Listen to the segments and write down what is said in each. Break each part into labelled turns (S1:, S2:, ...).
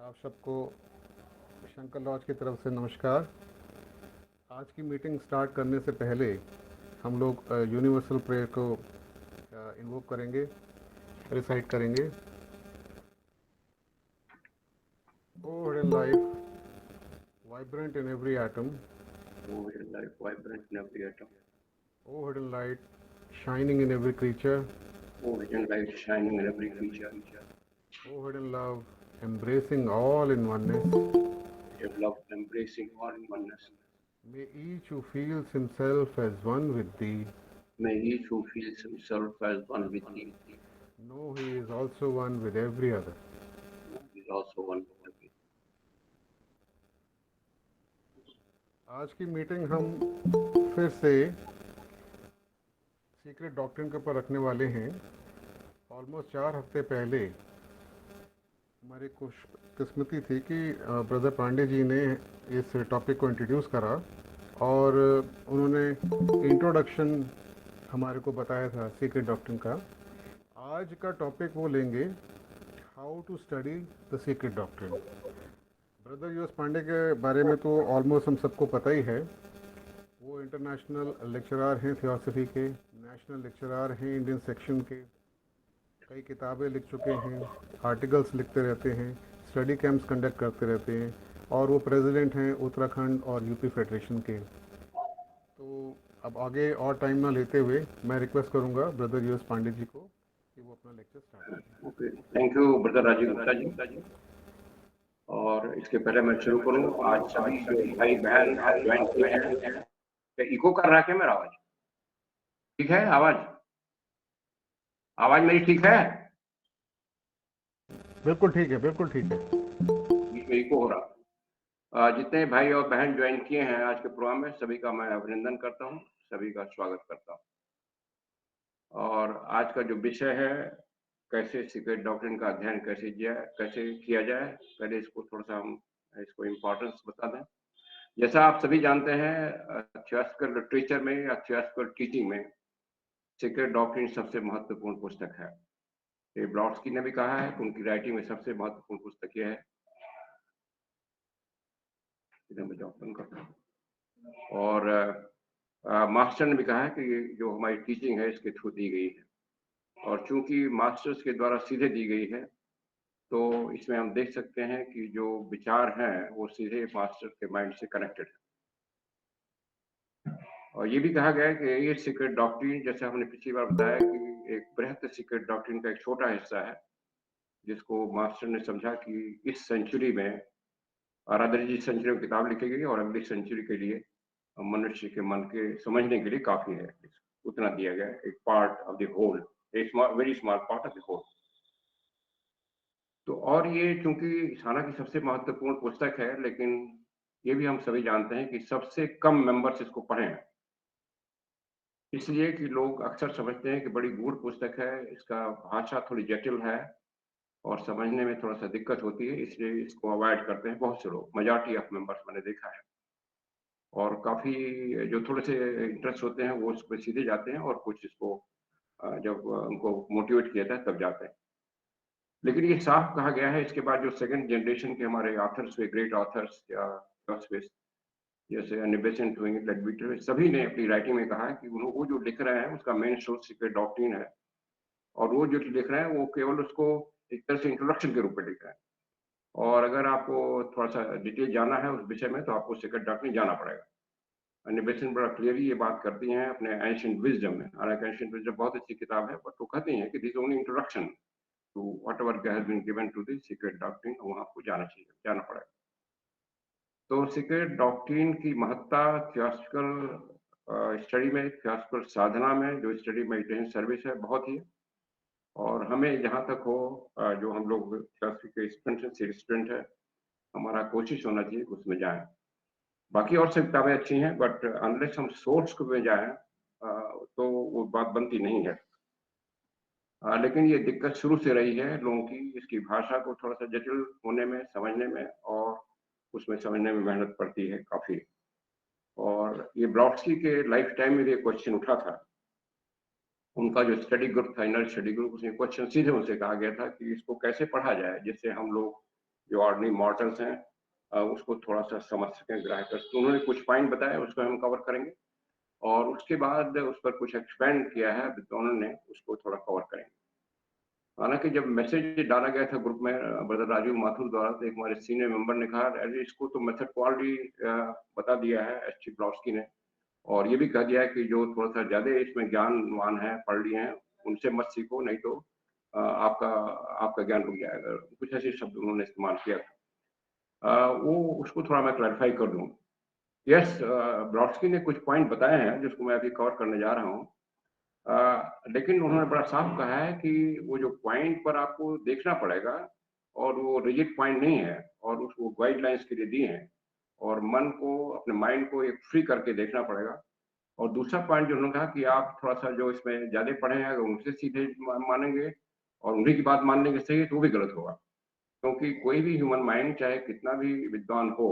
S1: आप सबको शंकर लॉज की तरफ से नमस्कार। आज की मीटिंग स्टार्ट करने से पहले हम लोग यूनिवर्सल प्रेयर को इन्वोक करेंगे, रिसाइट करेंगे। O hidden life, vibrant in every atom.
S2: O hidden light, vibrant in every atom.
S1: O hidden light, shining in every creature.
S2: O hidden light, shining in every creature.
S1: O hidden love, embracing all in oneness.
S2: Hidden love, embracing all in oneness.
S1: May each who feels himself as one with thee
S2: May each who feels himself as one with thee
S1: know he is also one with every other.
S2: is also one with every.
S1: आज की meeting हम फिर से secret doctrine के ऊपर रखने वाले हैं। ऑलमोस्ट 4 हफ्ते पहले हमारी खुशकिस्मती थी कि ब्रदर पांडे जी ने इस टॉपिक को इंट्रोड्यूस करा और उन्होंने इंट्रोडक्शन हमारे को बताया था सीक्रेट डॉक्ट्रिन का। आज का टॉपिक वो लेंगे, how to study the secret doctrine. Brother US Pandey के बारे में तो ऑलमोस्ट हम सबको पता ही है। वो इंटरनेशनल लेक्चरार हैं थियोसफी के, नेशनल लेक्चरार हैं इंडियन सेक्शन के, कई किताबें लिख चुके हैं, आर्टिकल्स लिखते रहते हैं, स्टडी कैंप्स कंडक्ट करते रहते हैं और वो प्रेसिडेंट हैं उत्तराखंड और यूपी फेडरेशन के। तो अब आगे और टाइम ना लेते हुए मैं रिक्वेस्ट करूंगा ब्रदर यूएस पांडे जी को कि वो अपना लेक्चर स्टार्ट करें।
S2: Okay. Thank you, Brother Rajiv Gupta जी। और इसके पहले मैं शुरू करूं, आज सभी जो भाई बहन आप ज्वाइन किए हैं, इको कर रहा है क्या मेरा आवाज? ठीक है आवाज मेरी ठीक है?
S1: बिल्कुल ठीक है, बिल्कुल ठीक है।
S2: बीच में इको हो रहा। जितने भाई और बहन ज्वाइन किए हैं आज के प्रोग्राम में, सभी का मैं अभिनंदन करता हूं, सभी का स्वागत करता हूं। और आज का जो विषय है, कैसे सीक्रेट डॉक्ट्रिन का अध्ययन कैसे किया जाए, पहले इसको थोड़ा सा हम इसको इम्पोर्टेंस बता दें। जैसा आप सभी जानते हैं, थियोसॉफिकल लिटरेचर में या थियोसॉफिकल टीचिंग में सीक्रेट डॉक्ट्रिन सबसे महत्वपूर्ण पुस्तक है। ये ब्लॉट्सकी ने भी कहा है कि उनकी राइटिंग में सबसे महत्वपूर्ण पुस्तक यह है। और मास्टर ने भी कहा है कि जो हमारी टीचिंग है इसके थ्रू दी गई है, और चूंकि मास्टर्स के द्वारा सीधे दी गई है तो इसमें हम देख सकते हैं कि जो विचार हैं वो सीधे मास्टर के माइंड से कनेक्टेड है। और ये भी कहा गया है कि ये सीक्रेट डॉक्ट्रिन, जैसे हमने पिछली बार बताया, कि एक बृहत सीक्रेट डॉक्ट्रिन का एक छोटा हिस्सा है जिसको मास्टर ने समझा कि इस सेंचुरी में, और जी सेंचुरी में किताब लिखी गई और अगली सेंचुरी के लिए मनुष्य के मन के समझने के लिए काफी है, उतना दिया गया, एक part of the whole, very small part of the whole. तो और ये चूंकि हालांकि सबसे महत्वपूर्ण पुस्तक है, लेकिन ये भी हम सभी जानते हैं कि सबसे कम मेंबर्स इसको पढ़े हैं, इसलिए कि लोग अक्सर समझते हैं कि बड़ी गूढ़ पुस्तक है, इसका भाषा थोड़ी जटिल है और समझने में थोड़ा सा दिक्कत होती है, इसलिए इसको अवॉइड करते हैं बहुत से लोग, मेजॉरिटी ऑफ मेंबर्स मैंने देखा है। और काफी जो थोड़े से इंटरेस्ट होते हैं वो उस पर सीधे जाते हैं, और कुछ इसको जब उनको मोटिवेट किया जाता है तब जाते हैं। लेकिन ये साफ कहा गया है, इसके बाद जो सेकंड जनरेशन के हमारे ऑथर्स हुए, ग्रेट ऑथर्स या फिलोसफर्स, जैसे अन्य बेसेंट हुए, लेडबिटर, सभी ने अपनी राइटिंग में कहा है कि वो जो लिख रहे हैं उसका मेन सोर्स सीक्रेट डॉक्ट्रिन है, और वो जो लिख रहे हैं वो केवल उसको एक तरह से इंट्रोडक्शन के रूप में लिख रहे हैं। और अगर आपको थोड़ा सा डिटेल जाना है उस विषय में तो आपको सीक्रेट डॉक्ट्रिन जाना पड़ेगा। अन्य बेसेंट बड़ा क्लियरली ये बात करती हैं अपने एंशिएंट विजडम में। हालांकि एंशिएंट विजडम बहुत अच्छी किताब है, बट वो कहती हैं कि this only introduction to whatever has been given to the secret doctrine, वहां आपको जाना चाहिए, जाना पड़ेगा। तो सीक्रेट डॉक्ट्रिन की महत्ता थियोसॉफिकल स्टडी में, थियोसॉफिकल साधना में, जो स्टडी मेडिटेशन सर्विस है, बहुत ही। और हमें जहाँ तक हो, जो हम लोग थियोसॉफी के स्टूडेंट है, हमारा कोशिश होना चाहिए कि उसमें जाएं। बाकी और सब किताबें अच्छी हैं, बट अनलेस हम सोर्स को में जाएं तो वो बात बनती नहीं है। लेकिन ये दिक्कत शुरू से रही है लोगों की, इसकी भाषा को थोड़ा सा जटिल होने में, समझने में, और उसमें समझने में मेहनत पड़ती है काफी। और ये ब्लॉट्सकी के लाइफ टाइम में भी एक क्वेश्चन उठा था, उनका जो स्टडी ग्रुप था, इनर स्टडी ग्रुप, उसमें क्वेश्चन सीधे उनसे कहा गया था कि इसको कैसे पढ़ा जाए जिससे हम लोग जो ऑर्डिनरी मॉर्टल्स हैं उसको थोड़ा-सा समझ सकें ग्राहक। तो उन्होंने कुछ पॉइंट बताए, उसको हम कवर करेंगे और उसके बाद उस पर कुछ एक्सपेंड किया है विद्वानों ने, उसको थोड़ा कवर करेंगे। हालाँकि जब मैसेज डाला गया था ग्रुप में ब्रदर राजीव माथुर द्वारा, तो एक हमारे सीनियर मेंबर ने कहा, "अरे! इसको तो मेथड को ऑलरेडी बता दिया है एसटी ब्लॉट्सकी ने और ये भी कह दिया है कि जो थोड़ा-सा ज़्यादा इसमें ज्ञानवान हैं, पढ़ लिए हैं, उनसे मत सीखो, नहीं तो आपका आपका ज्ञान रुक जाएगा।" कुछ ऐसे शब्द उन्होंने इस्तेमाल किया था। वो उसको थोड़ा मैं क्लैरिफ़ाई कर दूँ। यस, ब्लॉट्सकी ने कुछ पॉइंट बताए हैं, जिसको मैं अभी कवर करने जा रहा हूँ। लेकिन उन्होंने बड़ा साफ कहा है कि वो जो पॉइंट पर आपको देखना पड़ेगा और वो रिजिड पॉइंट नहीं है और उसको गाइडलाइंस के लिए दिए हैं और मन को, अपने माइंड को एक फ्री करके देखना पड़ेगा। और दूसरा पॉइंट जो उन्होंने कहा कि आप थोड़ा-सा जो इसमें ज़्यादा पढ़े हैं, अगर उनसे सीधे मानेंगे और उन्हीं की बात मान लेंगे सही है, तो वो भी गलत होगा। क्योंकि कोई भी ह्यूमन माइंड चाहे कितना भी विद्वान हो,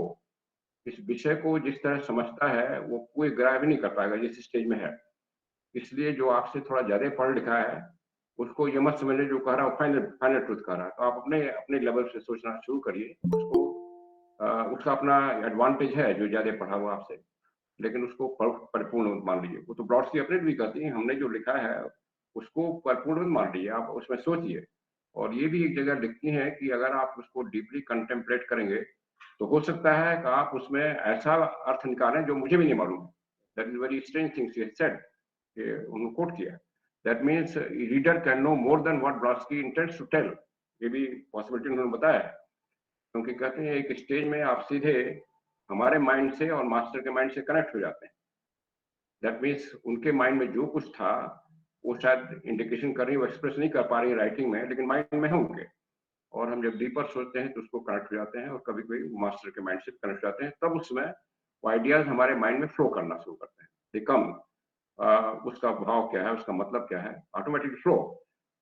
S2: इस विषय को जिस तरह समझता है, वो कोई ग्रैब नहीं कर पाएगा जिस स्टेज में है। इसलिए जो आपसे थोड़ा ज़्यादा पढ़ लिखा है, उसको ये मत समझिए जो कह रहा है वो फाइनल फाइनल ट्रुथ कह रहा है। तो आप अपने अपने लेवल से सोचना शुरू करिए। उसको उसका अपना एडवांटेज है जो ज़्यादा पढ़ा हुआ आपसे, लेकिन उसको परिपूर्ण मत मान लीजिए। वो तो ब्रॉडस्की अपने भी कहती हैं, हमने जो लिखा है, उसको परिपूर्ण मत मान लीजिए, आप उसमें सोचिए। और ये भी एक जगह लिखती हैं कि अगर आप उसको डीपली कंटेम्पलेट करेंगे, तो हो सकता है कि आप उसमें ऐसा अर्थ निकालें जो मुझे भी नहीं मालूम है। That is very strange thing she has said. ये उन्होंने कोट किया। That means reader can know more than what Blavatsky intends to tell. ये भी पॉसिबिलिटी उन्होंने बताया है। क्योंकि कहते हैं एक स्टेज में आप सीधे हमारे माइंड से और मास्टर के माइंड से कनेक्ट हो जाते हैं। दैट मीन्स उनके माइंड में जो कुछ था, वो शायद इंडिकेशन कर रही है, वो एक्सप्रेस नहीं कर पा रही है राइटिंग में, लेकिन माइंड में है उनके। और हम जब डीपर सोचते हैं तो उसको कनेक्ट हो जाते हैं और कभी-कभी मास्टर के माइंड से कनेक्ट हो जाते हैं, तब उसमें वो आइडियाज़ हमारे माइंड में फ्लो करना शुरू करते हैं। दे कम। उसका भाव क्या है, उसका मतलब क्या है, ऑटोमेटिक फ्लो।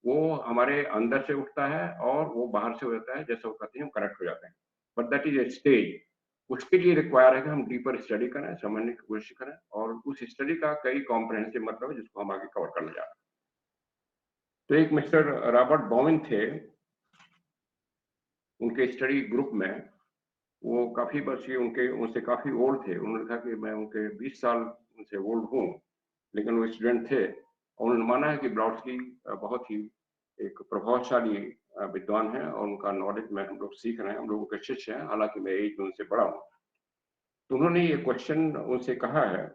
S2: वो हमारे अंदर से उठता है और वो बाहर से हो जाता है, जैसे वो कहते हैं हम कनेक्ट हो जाते हैं। But that is a stage. उसके लिए रिक्वायर है कि हम डीपर स्टडी करें, समझने की कोशिश करें और उस स्टडी का कई कॉम्प्रिहेंसिव मतलब है जिसको हम आगे कवर करने जा रहे हैं। तो एक मिस्टर रॉबर्ट बॉविन थे, उनके स्टडी ग्रुप में, वो काफ़ी वर्षीय उनके उनसे काफ़ी ओल्ड थे। उन्होंने कहा कि मैं उनके 20 साल उनसे ओल्ड हूँ, लेकिन वो स्टूडेंट थे और उन्होंने माना है कि ब्लॉट्सकी बहुत ही एक प्रभावशाली विद्वान हैं और उनका नॉलेज में हम लोग सीख रहे हैं, हम लोगों के शिष्य हैं, हालाँकि मैं एज में उनसे बड़ा हूँ। तो उन्होंने ये क्वेश्चन उनसे कहा है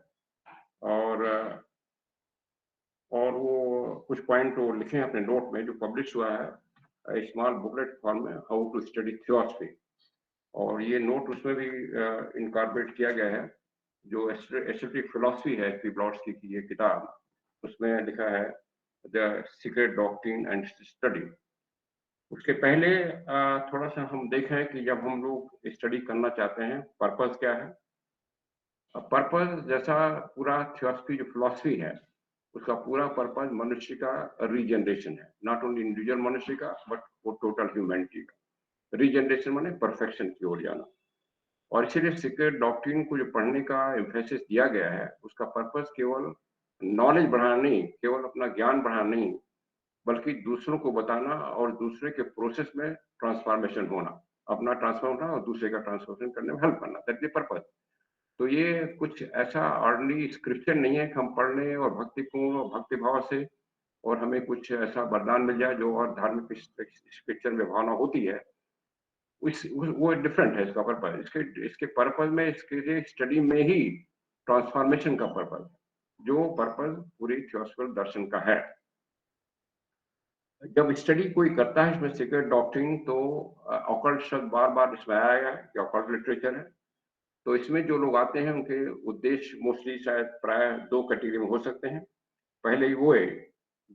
S2: और वो कुछ पॉइंट वो लिखे हैं अपने नोट में जो पब्लिश हुआ है स्मॉल बुकलेट फॉर्म में, हाउ टू स्टडी थियोसॉफी। और ये नोट उसमें भी इनकॉर्पोरेट किया गया है। जो एस्थेटिक फिलॉसफी है एचपी ब्लॉट्सकी की ये किताब, उसमें लिखा है the secret doctrine and study. उसके पहले थोड़ा-सा हम देखें कि जब हम लोग स्टडी करना चाहते हैं, पर्पज़ क्या है? पर्पज़ जैसा पूरा थियोसॉफी जो फिलॉसफी है, उसका पूरा पर्पज़ मनुष्य का रीजनरेशन है। नॉट ओनली इंडिविजुअल मनुष्य का, बट वो टोटल ह्यूमैनिटी का। रीजनरेशन माने परफेक्शन की ओर जाना। और इसीलिए सीक्रेट डॉक्ट्रिन को जो पढ़ने का एम्फेसिस दिया गया है, उसका पर्पस केवल नॉलेज बढ़ाना नहीं, केवल अपना ज्ञान बढ़ाना नहीं, बल्कि दूसरों को बताना और दूसरे के प्रोसेस में ट्रांसफॉर्मेशन होना। अपना ट्रांसफॉर्म होना और दूसरे का ट्रांसफॉर्मेशन करने में हेल्प करना, दैट्स द पर्पस। तो ये कुछ ऐसा ऑर्डिनरी स्क्रिप्चर नहीं है कि हम पढ़ लें और भक्तिपूर्ण और भक्ति भाव से और हमें कुछ ऐसा वरदान मिल जाए जो और धार्मिक स्क्रिप्चर में भावना होती है। वो डिफरेंट है इसका पर्पस। इसके इसके पर्पस में इसके स्टडी में ही ट्रांसफॉर्मेशन का पर्पस, जो पर्पस पूरी थियोसॉफिकल दर्शन का है। जब स्टडी कोई करता है इसमें सीक्रेट डॉक्ट्रिन, तो ऑकल्ट शब्द बार-बार इसमें आया है कि ऑकल्ट लिटरेचर है। तो इसमें जो लोग आते हैं उनके उद्देश्य मोस्टली शायद प्राय 2 कैटेगरी में हो सकते हैं। पहले वो है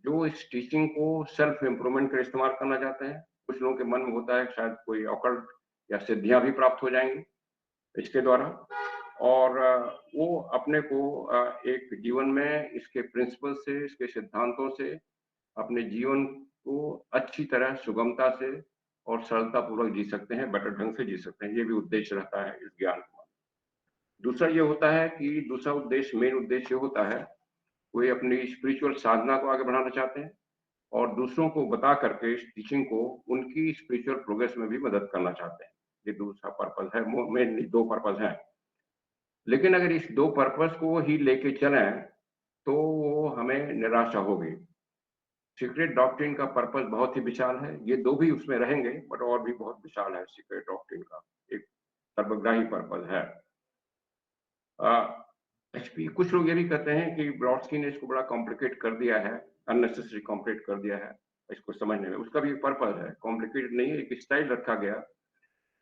S2: जो इस टीचिंग को सेल्फ इम्प्रूवमेंट के लिए इस्तेमाल करना चाहते हैं। कुछ लोगों के मन में होता है शायद कोई ऑकल्ट या सिद्धियाँ भी प्राप्त हो जाएँगी इसके द्वारा और वो अपने को एक जीवन में इसके प्रिंसिपल से, इसके सिद्धांतों से अपने जीवन को अच्छी तरह सुगमता से और सरलतापूर्वक जी सकते हैं, बेटर ढंग से जी सकते हैं। ये भी उद्देश्य रहता है इस ज्ञान का। दूसरा ये होता है कि दूसरा उद्देश्य, मेन उद्देश्य होता है, कोई अपनी स्पिरिचुअल साधना को आगे बढ़ाना चाहते हैं और दूसरों को बता करके इस टीचिंग को उनकी स्पिरिचुअल प्रोग्रेस में भी मदद करना चाहते हैं। ये दूसरा पर्पस है, मेनली 2 पर्पस हैं। लेकिन अगर इस 2 पर्पस को ही लेके चलें, तो वो हमें निराशा होगी। सीक्रेट डॉक्ट्रिन का पर्पस बहुत ही विशाल है, ये 2 भी उसमें रहेंगे, बट और भी बहुत विशाल है सीक्रेट डॉक्ट्रिन का, एक सर्वग्राही पर्पस है। एचपी कुछ लोग ये भी कहते हैं कि ब्रॉडस्की ने इसको बड़ा कॉम्प्लिकेट कर दिया है, अननेसेसरी कॉम्प्लिकेट कर दिया है इसको समझने में। उसका भी एक पर्पस है, कॉम्प्लिकेटेड नहीं है, एक स्टाइल रखा गया।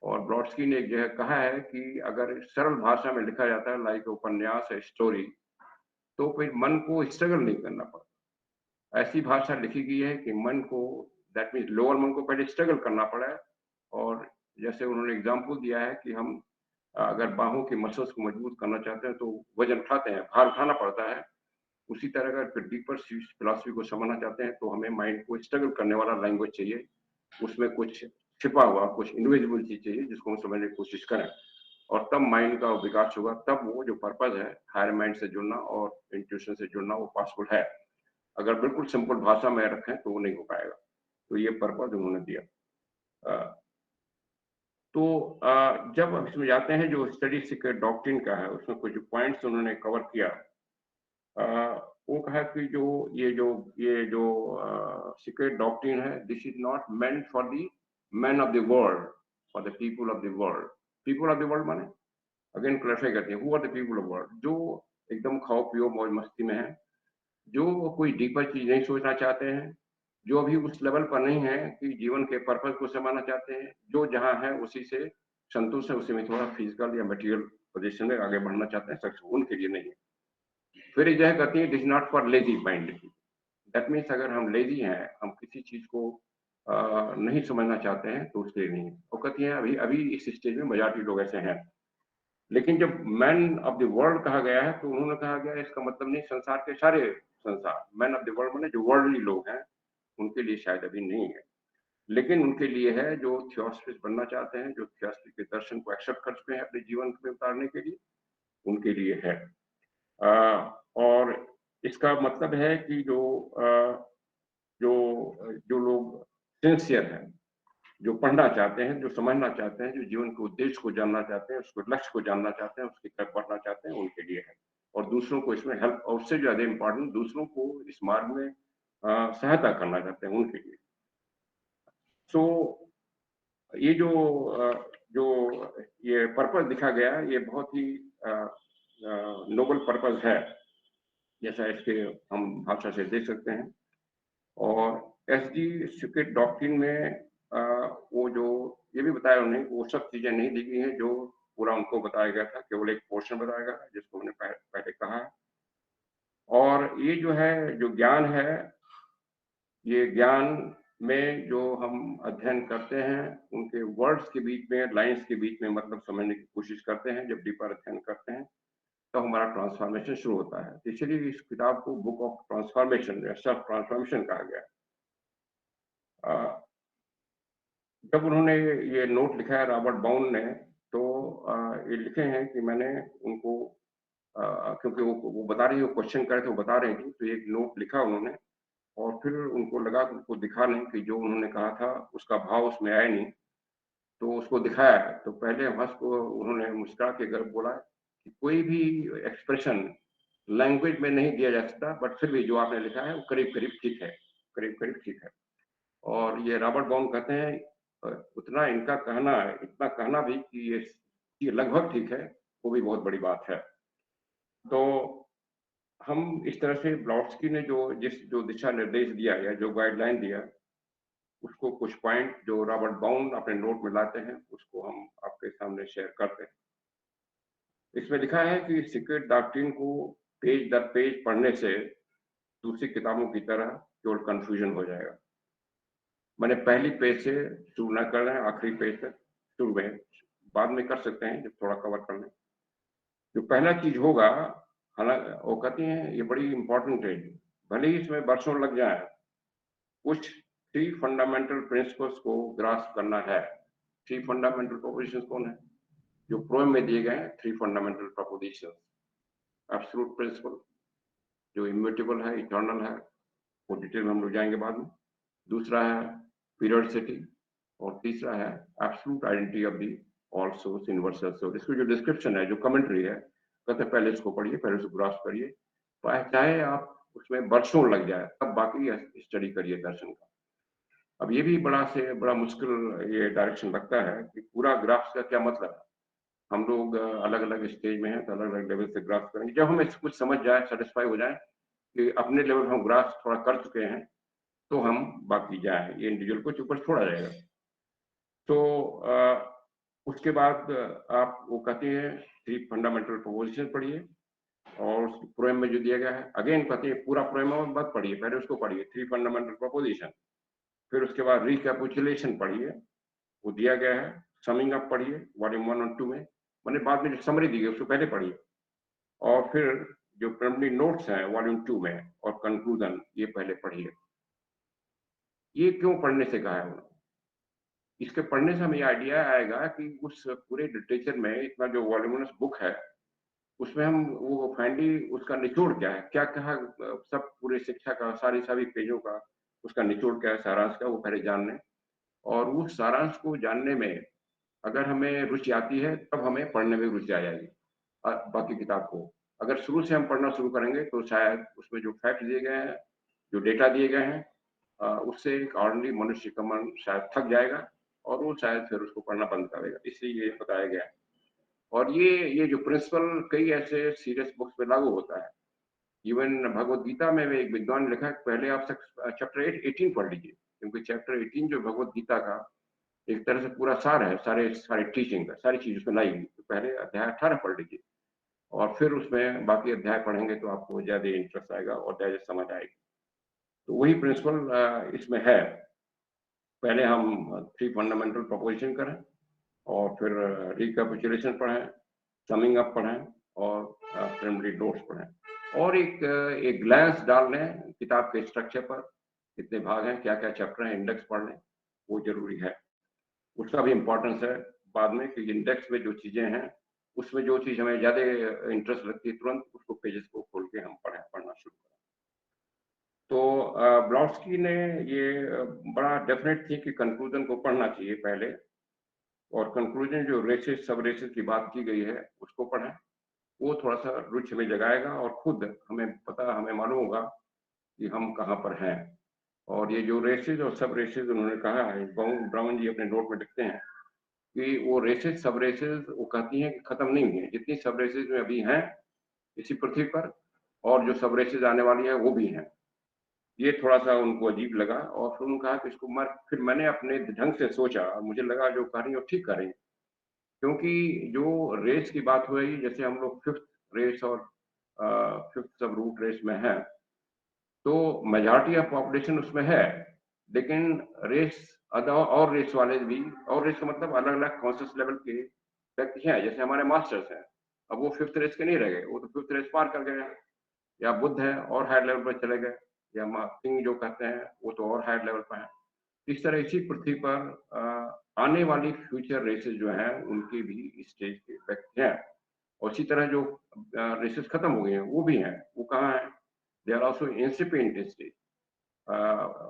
S2: और ब्रॉडस्की ने एक जगह कहा है कि अगर सरल भाषा में लिखा जाता है, लाइक उपन्यास है, स्टोरी, तो फिर मन को स्ट्रगल नहीं करना पड़ता। ऐसी भाषा लिखी गई है कि मन को, दैट मीन्स लोअर मन को पहले स्ट्रगल करना पड़ा है। और जैसे उन्होंने एग्जाम्पल दिया है कि हम अगर बाहों की मसल्स को मजबूत करना चाहते हैं तो वजन उठाते हैं, भार उठाना पड़ता है। उसी तरह अगर फिर डीपर फिलॉसफी को समझना चाहते हैं तो हमें माइंड को स्ट्रगल करने वाला लैंग्वेज चाहिए, उसमें कुछ छिपा हुआ, कुछ इनविजिबल चीज चाहिए जिसको हम समझने की कोशिश करें, और तब माइंड का विकास होगा। तब वो जो पर्पस है, हायर माइंड से जुड़ना और इंट्यूशन से जुड़ना, वो पॉसिबल है। अगर बिल्कुल सिंपल भाषा में रखें तो वो नहीं हो पाएगा। तो ये पर्पस उन्होंने दिया। तो जब हम इसमें जाते हैं, जो स्टडी सीक्रेट डॉक्ट्रिन का है, उसमें कुछ पॉइंट्स उन्होंने कवर किया। वो कहा कि ये जो सीक्रेट डॉक्ट्रिन है, this is not meant for the man of the world, for the people of the world. People of the world माने, अगेन क्लैरिफाई करते हैं, who are the people of world? जो एकदम खाओ पियो मौज मस्ती में है, जो कोई डीपर चीज नहीं सोचना चाहते हैं, जो अभी उस लेवल पर नहीं है कि जीवन के पर्पस को समझना चाहते हैं, जो जहाँ है उसी से संतुष्ट है, उसी में थोड़ा फिजिकल या मटेरियल पोजीशन में आगे बढ़ना चाहते हैं, सक्सेस उनके लिए नहीं है। फिर एक जगह कहती है, it is not for lazy mind. That means अगर हम लेजी हैं, हम किसी चीज को नहीं समझना चाहते हैं, तो उसके लिए नहीं है। और कहती है अभी अभी इस स्टेज में मेजॉरिटी लोग ऐसे हैं। लेकिन जब मैन ऑफ द वर्ल्ड कहा गया है, तो उन्होंने कहा गया है इसका मतलब नहीं संसार के सारे संसार, मैन ऑफ द वर्ल्ड माने जो वर्ल्डली लोग हैं, उनके लिए शायद अभी नहीं है। लेकिन उनके लिए है जो थियोसॉफिस्ट बनना चाहते हैं, जो थियोसॉफी के दर्शन को एक्सेप्ट कर चुके हैं अपने जीवन में उतारने के लिए, उनके लिए है। और इसका मतलब है कि जो जो लोग सिंसियर हैं, जो पढ़ना चाहते हैं, जो समझना चाहते हैं, जो जीवन के उद्देश्य को जानना चाहते हैं, उसको लक्ष्य को जानना चाहते हैं, उसकी तरफ बढ़ना चाहते हैं, उनके लिए है। और दूसरों को इसमें हेल्प, और उससे ज्यादा इम्पोर्टेंट, दूसरों को इस मार्ग में सहायता करना चाहते हैं, उनके लिए। सो ये जो ये पर्पस दिखा गया, ये बहुत ही नोबल पर्पस है, जैसा इसके हम भाषा से देख सकते हैं। और एसडी सीक्रेट डॉक्ट्रिन में वो जो ये भी बताया उन्होंने, वो सब चीजें नहीं दी गई हैं जो पूरा उनको बताया गया था, केवल एक पोर्शन बताया गया जिसको मैंने पहले कहा है। और ये जो है, जो ज्ञान है, ये ज्ञान में जो हम अध्ययन करते हैं, उनके वर्ड्स के बीच में, लाइंस के बीच में मतलब समझने की कोशिश करते हैं। जब डीपर अध्ययन करते हैं तो हमारा ट्रांसफॉर्मेशन शुरू होता है। इसलिए इस किताब को बुक ऑफ ट्रांसफॉर्मेशन या सेल्फ ट्रांसफॉर्मेशन कहा गया। जब उन्होंने ये नोट लिखा है रॉबर्ट बाउन ने, तो ये लिखे हैं कि मैंने उनको क्योंकि वो बता रही, वो क्वेश्चन करे थे, वो बता रही थी, तो एक नोट लिखा उन्होंने। और फिर उनको लगा कि उनको दिखाने कि जो उन्होंने कहा था उसका भाव उसमें आया नहीं, तो उसको दिखाया। तो पहले हंस को उन्होंने मुस्कुरा के अगर बोला कि कोई भी एक्सप्रेशन लैंग्वेज में नहीं दिया जा सकता, बट फिर भी जो आपने लिखा है वो करीब करीब ठीक है, करीब करीब ठीक है। और ये रॉबर्ट बाउन कहते हैं उतना इनका कहना, इतना कहना भी कि ये लगभग ठीक है, वो भी बहुत बड़ी बात है। तो हम इस तरह से ब्लॉट्सकी ने जो दिशा निर्देश दिया या जो गाइडलाइन दिया, उसको कुछ पॉइंट जो रॉबर्ट बाउन अपने नोट में लाते हैं, उसको हम आपके सामने शेयर करते हैं। इसमें लिखा है कि सीक्रेट डॉक्ट्रिन को पेज दर पेज पढ़ने से दूसरी किताबों की तरह केवल कंफ्यूजन हो जाएगा। मैंने पहली पेज से शुरू न कर रहे हैं, आखिरी पेज तक शुरू में, बाद में कर सकते हैं जब थोड़ा कवर कर लें। जो पहला चीज होगा, हालांकि वो कहती हैं ये बड़ी इंपॉर्टेंट है, भले ही इसमें वर्षों लग जाए, कुछ 3 फंडामेंटल प्रिंसिपल्स को ग्रास्प करना है। 3 फंडामेंटल प्रोपोजिशंस कौन है? जो प्रोएम में दिए गए हैं, 3 फंडामेंटल प्रोपोजिशंस। एब्सोल्यूट प्रिंसिपल जो इम्यूटेबल है, इटर्नल है, वो डिटेल में हम लोग जाएंगे बाद में। दूसरा है पीरियडिसिटी, और तीसरा है absolute identity of the all source, universal source. इसकी जो डिस्क्रिप्शन है, जो कमेंट्री है, कहते हैं पहले इसको पढ़िए, पहले इसको ग्रास्प करिए। चाहे आप उसमें बरसों लग जाए, तब बाकी स्टडी करिए दर्शन का। अब ये भी बड़ा मुश्किल ये डायरेक्शन लगता है कि पूरा ग्राफ्स का क्या मतलब है। हम लोग अलग-अलग स्टेज में हैं, तो अलग-अलग लेवल से ग्रास्प करेंगे। जब हमें कुछ समझ जाए, सैटिस्फाई हो जाए कि अपने लेवल पे हम ग्रास्प थोड़ा कर चुके हैं, तो हम बाकी जाएँ, ये इंडिविजुअल को ऊपर छोड़ा जाएगा। तो उसके बाद आप वो कहते हैं 3 फंडामेंटल प्रोपोज़िशन पढ़िए और पोएम में जो दिया गया है, अगेन कहते हैं पूरा पोएम मत पढ़िए, पहले उसको पढ़िए 3 फंडामेंटल प्रोपोज़िशन। फिर उसके बाद रिकैपिचुलेशन पढ़िए, वो दिया गया है। समिंग अप पढ़िए वॉल्यूम 1 और 2 में, माने बाद में जो समरी दी गई है उसको पहले पढ़िए। और फिर जो प्रिलिमिनरी नोट्स हैं वॉल्यूम 2 में और कंक्लूजन ये पहले पढ़िए। ये क्यों पढ़ने से कहा है उन्होंने? इसके पढ़ने से हमें ये आइडिया आएगा कि उस पूरे लिटरेचर में इतना जो वॉल्यूमिनस बुक है, उसमें हम वो फाइनली उसका निचोड़ क्या है? क्या कहा सब पूरे शिक्षा का सभी पेजों का उसका निचोड़ क्या है, सारांश क्या है, वो पहले जान लें। और उस सारांश को जानने में अगर हमें रुचि आती है, तब हमें पढ़ने में रुचि आ जाएगी बाकी किताब को। अगर शुरू से हम पढ़ना शुरू करेंगे, तो शायद उसमें जो फैक्ट दिए गए हैं, जो डेटा दिए गए हैं उससे एक ऑर्डिनरी मनुष्य का मन शायद थक जाएगा और वो शायद फिर उसको पढ़ना बंद कर देगा, इसलिए ये बताया गया है। और ये जो प्रिंसिपल कई ऐसे सीरियस बुक्स पे लागू होता है। इवन भगवद गीता में भी एक विद्वान ने लिखा है, पहले आप चैप्टर 18 पढ़ लीजिए, क्योंकि चैप्टर 18 जो भगवद गीता का एक तरह से पूरा सार है, सारे टीचिंग का, सारी चीज़ उसमें लाई हुई। तो पहले अध्याय 18 पढ़ लीजिए और फिर उसमें बाकी अध्याय पढ़ेंगे तो आपको ज़्यादा इंटरेस्ट आएगा और ज़्यादा समझ आएगी। तो वही प्रिंसिपल इसमें है। पहले हम 3 फंडामेंटल प्रोपोज़िशन करें और फिर रिकैपिचुलेशन पढ़ें, समिंग अप पढ़ें और प्रिलिमिनरी नोट्स पढ़ें। और एक ग्लैंस डाल लें किताब के स्ट्रक्चर पर, कितने भाग हैं, क्या-क्या चैप्टर हैं, इंडेक्स पढ़ लें, वो ज़रूरी है। उसका भी इम्पोर्टेंस है बाद में कि इंडेक्स में जो चीज़ें हैं, उसमें जो चीज़ हमें ज़्यादा इंटरेस्ट लगती है, तुरंत उसको पेजेस को खोल के हम पढ़ना शुरू करें। तो ब्लॉट्सकी ने ये बड़ा डेफ़िनेट थी कि कंक्लूज़न को पढ़ना चाहिए पहले और कंक्लूज़न जो रेसेस, सब रेसेस की बात की गई है, उसको पढ़ें। वो थोड़ा-सा रुचि हमें जगाएगा और खुद हमें मालूम होगा कि हम कहाँ पर हैं। और ये जो रेसेस और सब रेसेस उन्होंने कहा है, ब्राउन जी अपने नोट में लिखते हैं कि वो रेसेस, सब रेसेस वो कहती हैं कि खत्म नहीं हुई हैं। जितनी सब रेसेस में अभी हैं इसी पृथ्वी पर और जो सब रेसेस आने वाली हैं, वो भी हैं। ये थोड़ा-सा उनको अजीब लगा और फिर उन्होंने कहा कि इसको फिर मैंने अपने ढंग से सोचा, मुझे लगा जो कर रही हैं वो ठीक कर रही हैं। क्योंकि जो रेस की बात हो रही है, जैसे हम लोग 5th रेस और 5th सब रूट रेस में हैं, तो मेजॉरिटी ऑफ पॉपुलेशन उसमें है, लेकिन रेस और रेस वाले भी और रेस का मतलब अलग-अलग कॉन्शियस लेवल के व्यक्ति हैं, जैसे हमारे मास्टर्स हैं। अब वो 5th रेस के नहीं रह गए, वो तो 5th रेस पार कर गए हैं। या बुद्ध हैं और हायर लेवल पर चले गए, या सिंह जो कहते हैं, वो तो और हायर लेवल पर हैं। इस तरह इसी पृथ्वी पर आने वाली फ्यूचर रेसेस जो हैं, उनके भी स्टेज के व्यक्ति हैं। और इसी तरह जो रेसेस खत्म हो गए हैं, वो भी हैं। वो कहाँ हैं? They are also incipient stage.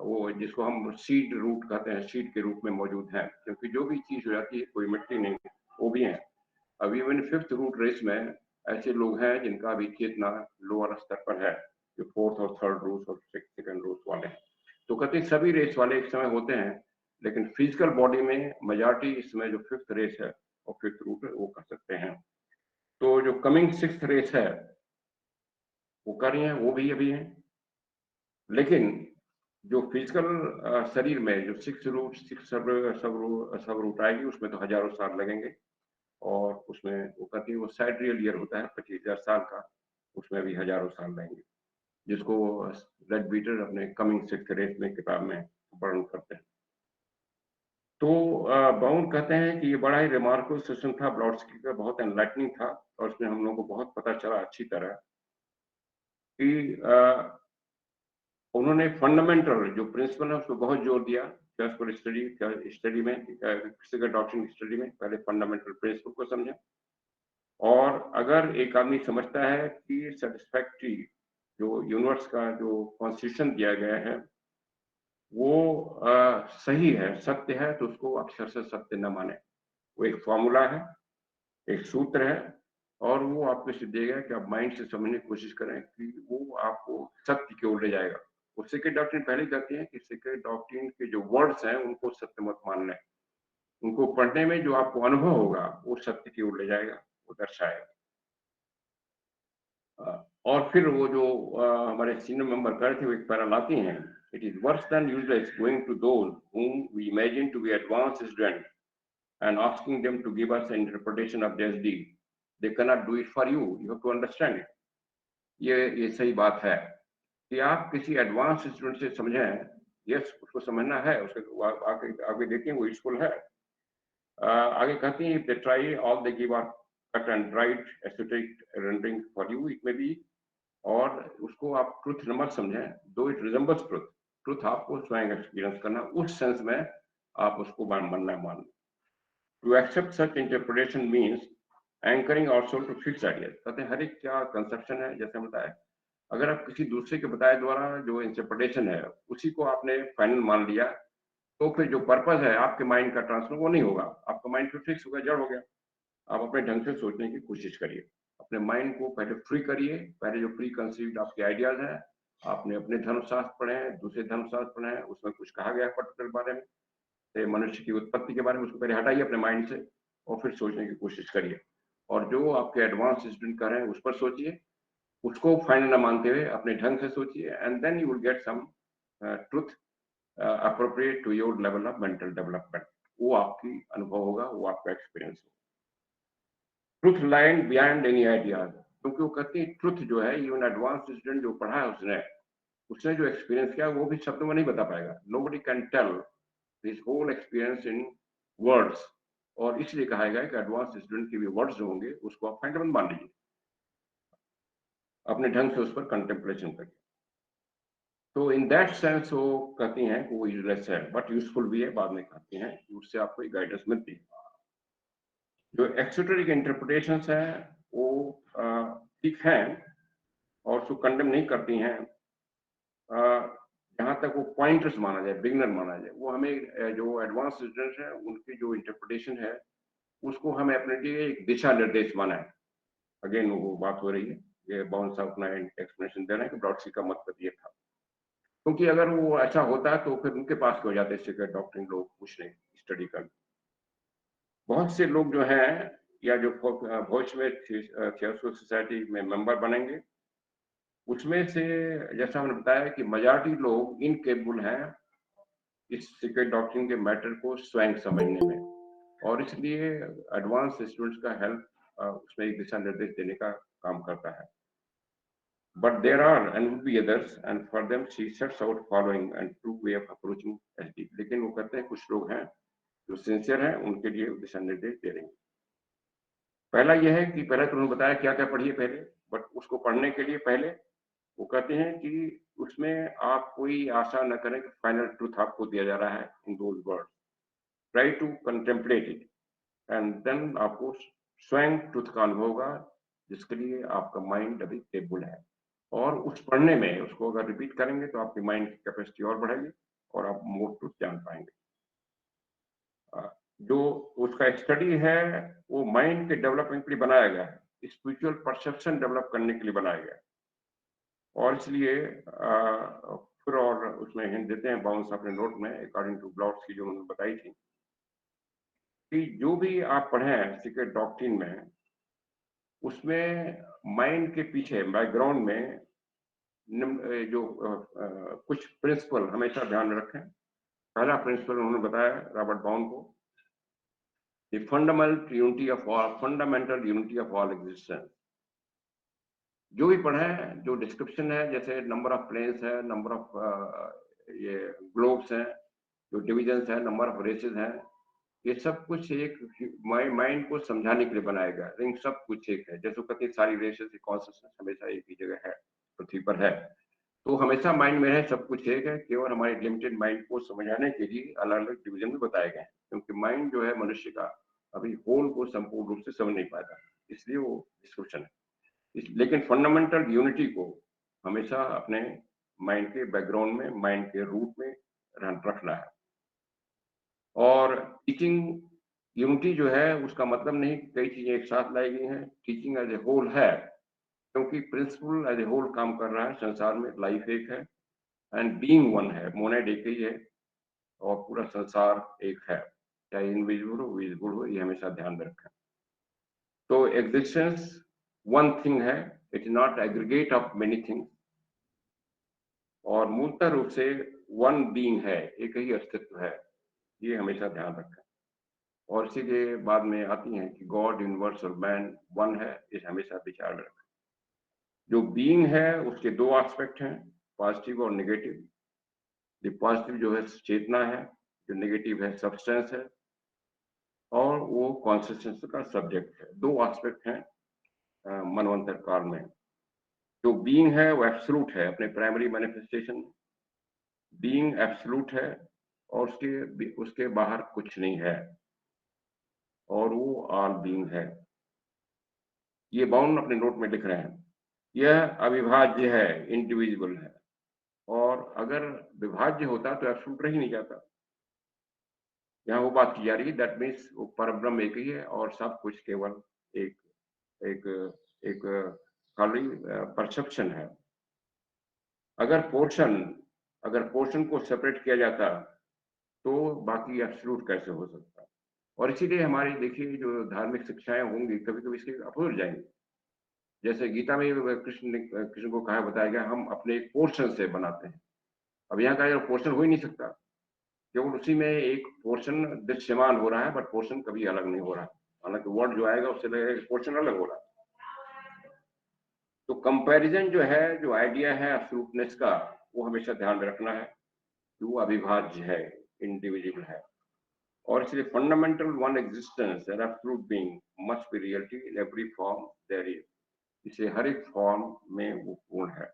S2: वो जिसको हम सीड रूट कहते हैं, सीड के रूप में मौजूद हैं, क्योंकि जो भी चीज़ हो जाती है, कोई मिटती नहीं, वो भी हैं। अब इवन 5th रूट रेस में ऐसे लोग हैं जिनका अभी चेतना लोअर स्तर पर है, जो 4th और 3rd रूट्स और 2nd रूट्स वाले हैं। तो कहते हैं सभी रेस वाले एक समय होते हैं, लेकिन फिजिकल बॉडी में मेजॉरिटी इस समय जो 5th रेस है और 5th रूट है, वो कर सकते हैं। तो जो कमिंग 6th रेस है, वो कर रही हैं, वो भी अभी हैं। लेकिन जो फिजिकल शरीर में जो 6 रूट 6 सब रूट आएगी, उसमें तो हज़ारों साल लगेंगे। और उसमें वो कहती है वो साइडरियल ईयर होता है 25,000 साल का, उसमें भी हज़ारों साल लगेंगे, जिसको लेड बीटर अपने कमिंग 6th रेस में किताब में वर्णन करते हैं। तो ब्राउन कहते हैं कि ये बड़ा ही रिमार्केबल सेशन था ब्लॉट्सकी का, बहुत एनलाइटनिंग था और उसमें हम लोगों को बहुत पता चला अच्छी तरह कि उन्होंने फंडामेंटल जो प्रिंसिपल है उसको बहुत जोर दिया। क्लासिकल स्टडी में फिजिकल डॉक्ट्रिन स्टडी में पहले फंडामेंटल प्रिंसिपल को समझें। और अगर एक आदमी समझता है कि सैटिस्फैक्टरी जो यूनिवर्स का जो कॉन्स्टिट्यूशन दिया गया है, वो सही है, सत्य है, तो उसको अक्षर से सत्य न माने। वो एक फॉर्मूला है, एक सूत्र है और वो आपको इसलिए दिया गया है कि आप माइंड से समझने की कोशिश करें कि वो आपको सत्य की ओर ले जाएगा। वो सीक्रेट डॉक्ट्रिन पहले कहती है कि सीक्रेट डॉक्ट्रिन के जो वर्ड्स हैं उनको सत्य मत मान लें। उनको पढ़ने में जो आपको अनुभव होगा वो सत्य की ओर ले जाएगा, वो दर्शाएगा। और फिर वो जो हमारे सीनियर मेंबर कर थे वो एक पैरा लाती हैं, it is worse than useless going to those whom we imagine to be advanced students and asking them to give us an interpretation of their deed. They cannot do it for you. You have to understand it. ये सही बात है कि आप किसी advance student से समझें, yes उसको समझना है, उसके आगे आगे देखिए वो यूजफुल है। आगे कहती हैं, if they try all they give are cut and dried esoteric rendering for you it may be, और उसको आप ट्रुथ न मत समझें, दो इट रिजेंबल्स ट्रुथ, ट्रुथ आपको स्वयं एक्सपीरियंस करना, उस सेंस में आप उसको मानना मान। To accept such interpretation means anchoring our to fix ideas. कहते हैं हर एक क्या कंसेप्शन है, जैसे हम बताया, अगर आप किसी दूसरे के बताए द्वारा जो इंटरप्रिटेशन है उसी को आपने फाइनल मान लिया, तो फिर जो पर्पस है आपके माइंड का ट्रांसफर वो नहीं होगा, आपका माइंड फिर फिक्स हो गया, जड़ हो गया। आप अपने ढंग से सोचने की कोशिश करिए, अपने माइंड को पहले फ्री करिए, पहले जो प्री कंसीव्ड आपके आइडियाज हैं, आपने अपने धर्मशास्त्र पढ़े हैं, दूसरे धर्मशास्त्र पढ़े हैं, उसमें कुछ कहा गया है पर्टिकुलर बारे में, मनुष्य की उत्पत्ति के बारे में, उसको पहले हटाइए अपने माइंड से और फिर सोचने की कोशिश करिए। और जो आपके एडवांस स्टूडेंट कर रहे हैं उस पर सोचिए, उसको फाइनल न मानते हुए अपने ढंग से सोचिए, and then you will get some truth appropriate to your level of mental development. वो आपकी अनुभव होगा, वो आपका एक्सपीरियंस होगा। Truth lies beyond any ideas, क्योंकि वो कहती है ट्रुथ जो है, इवन एडवांस स्टूडेंट जो पढ़ा है उसने उसने जो एक्सपीरियंस किया वो भी शब्दों में नहीं बता पाएगा। Nobody can tell this whole experience in words, और इसलिए कहा गया है कि एडवांस स्टूडेंट के भी वर्ड्स जो होंगे उसको आप फंडामेंटल मान लीजिए, अपने ढंग से उस पर कंटेम्पलेशन करिए। तो इन दैट सेंस वो कहती हैं कि वो यूजलेस है बट यूजफुल भी है, बाद में कहती हैं कि उससे आपको गाइडेंस मिलती है। जो एक्सोटेरिक इंटरप्रिटेशंस है वो ठीक हैं और उसको कंडेम नहीं करती हैं, जहाँ तक वो पॉइंटर्स माना जाए, बिगनर माना जाए। वो हमें जो एडवांस स्टूडेंट्स हैं उनकी जो इंटरप्रिटेशन है उसको हमें अपने लिए एक दिशा निर्देश माना है। अगेन वो बात हो रही है, ये बाउंस साहब अपना एक्सप्लेनेशन दे रहे हैं कि ब्रॉडसी का मतलब ये था, क्योंकि अगर वो ऐसा होता है तो फिर उनके पास क्यों जाते सीक्रेट डॉक्टरिन लोग कुछ नहीं स्टडी कर। बहुत से लोग जो हैं या जो भविष्य में थियोसॉफिकल सोसाइटी में मेंबर बनेंगे, उसमें से जैसा हमने बताया कि मेजॉरिटी लोग इनकेपेबल हैं इस सीक्रेट डॉक्ट्रिन के मैटर को स्वयं समझने में, और इसलिए एडवांस स्टूडेंट्स का हेल्प उसमें एक दिशा निर्देश देने का काम करता है। But there are and would be others and for them she sets out following and true way of approaching SD. लेकिन वो कहते हैं कुछ लोग हैं जो सिंसियर हैं, उनके लिए दिशा निर्देश दे रहे हैं। पहला यह है कि पहले तो उन्होंने बताया क्या क्या पढ़िए पहले, बट उसको पढ़ने के लिए पहले वो कहते हैं कि उसमें आप कोई आशा न करें कि फाइनल ट्रूथ आपको दिया जा रहा है in those words. Try to contemplate it and then आपको स्वयं ट्रूथ का अनुभव होगा, जिसके लिए आपका माइंड अभी केबल है। और उस पढ़ने में उसको अगर रिपीट करेंगे तो आपकी माइंड की कैपेसिटी और बढ़ेगी और आप मोर ट्रूथ जान पाएंगे। जो उसका स्टडी है वो माइंड के डेवलपमेंट के लिए बनाया गया है, स्पिरिचुअल परसेप्शन डेवलप करने के लिए बनाया गया है। और इसलिए फिर और उसमें हिंट देते हैं बाउंस अपने नोट में, अकॉर्डिंग टू ब्लॉट्स की जो उन्होंने बताई थी कि जो भी आप पढ़ें सीक्रेट डॉक्ट्रिन में, उसमें माइंड के पीछे बैकग्राउंड में जो कुछ प्रिंसिपल हमेशा ध्यान में रखें। पहला प्रिंसिपल उन्होंने बताया रॉबर्ट बाउन को, the fundamental unity of all existence. जो भी पढ़े, जो डिस्क्रिप्शन है, जैसे नंबर ऑफ प्लेन्स है, नंबर ऑफ ये ग्लोब्स हैं, जो डिविजन्स है, नंबर ऑफ रेसेस हैं, ये सब कुछ एक माइंड को समझाने के लिए बनाया गया, लेकिन सब कुछ एक है। जैसे कहते हैं सारी रेसेस की कॉन्सियसनेस हमेशा एक ही जगह है, पृथ्वी पर है, तो हमेशा माइंड में है, सब कुछ एक है। केवल हमारे लिमिटेड माइंड को समझाने के लिए अलग अलग डिवीजन में बताए गए हैं, क्योंकि माइंड जो है मनुष्य का अभी होल को संपूर्ण रूप से समझ नहीं पाता, इसलिए वो डिस्क्रिप्शन है। लेकिन फंडामेंटल यूनिटी को हमेशा अपने माइंड के बैकग्राउंड में, माइंड के रूट में रखना है। और टीचिंग यूनिटी जो है उसका मतलब नहीं कि कई चीजें एक साथ लाई गई हैं, टीचिंग एज ए होल है, क्योंकि प्रिंसिपल एज ए होल काम कर रहा है संसार में, लाइफ एक है एंड बीइंग वन है, मोनेड एक ही है और पूरा संसार एक है, चाहे इनविजिबल हो विजिबल हो, ये हमेशा ध्यान में रखें। तो एग्जिस्टेंस वन थिंग है, it is not aggregate of many things, और मूलतः रूप से वन बीइंग है, एक ही अस्तित्व है, ये हमेशा ध्यान रखें। और इसीलिए बाद में आती हैं कि गॉड, यूनिवर्स और मैन वन है, इसे हमेशा विचार में रखें। जो बीइंग है उसके दो एस्पेक्ट हैं, पॉजिटिव और नेगेटिव। जो पॉजिटिव जो है चेतना है, जो नेगेटिव है सब्सटेंस है, और वो कॉन्सिस्टेंस का सब्जेक्ट है। दो एस्पेक्ट हैं मनवंतर काल में। जो बीइंग है वो एब्सोल्यूट है अपने प्राइमरी मैनिफेस्टेशन में, बीइंग एब्सोल्यूट है और उसके बाहर कुछ नहीं है, और वो ऑल बीइंग है। ये बाउन अपने नोट में लिख रहे हैं। यह अविभाज्य है, इंडिविजुअल है, और अगर विभाज्य होता तो एब्सोल्यूट रह ही नहीं जाता। यहाँ वो बात की जा रही है, दैट मीन्स वो परब्रह्म एक ही है और सब कुछ केवल एक एक एक खाली परसेप्शन है। अगर पोर्शन को सेपरेट किया जाता तो बाकी एब्सोल्यूट कैसे हो सकता। और इसीलिए हमारी देखिए जो धार्मिक शिक्षाएं होंगी कभी कभी इसके अपूर्ण जाएंगी। जैसे गीता में कृष्ण को कहा बताया गया, हम अपने एक पोर्शन से बनाते हैं। अब यहाँ का पोर्शन हो ही नहीं सकता, केवल उसी में एक पोर्शन दृश्यमान हो रहा है, बट पोर्शन कभी अलग नहीं हो रहा। हालांकि वर्ड जो आएगा उससे लगेगा कि पोर्शन अलग हो रहा है। तो कंपैरिजन जो है, जो आइडिया है एब्सोल्यूटनेस का, वो हमेशा ध्यान में रखना है कि वो अविभाज्य है, इंडिविजुअल है। और इसलिए fundamental one existence and absolute being must be reality in every form there is. इसे हर एक फॉर्म में वो पूर्ण है।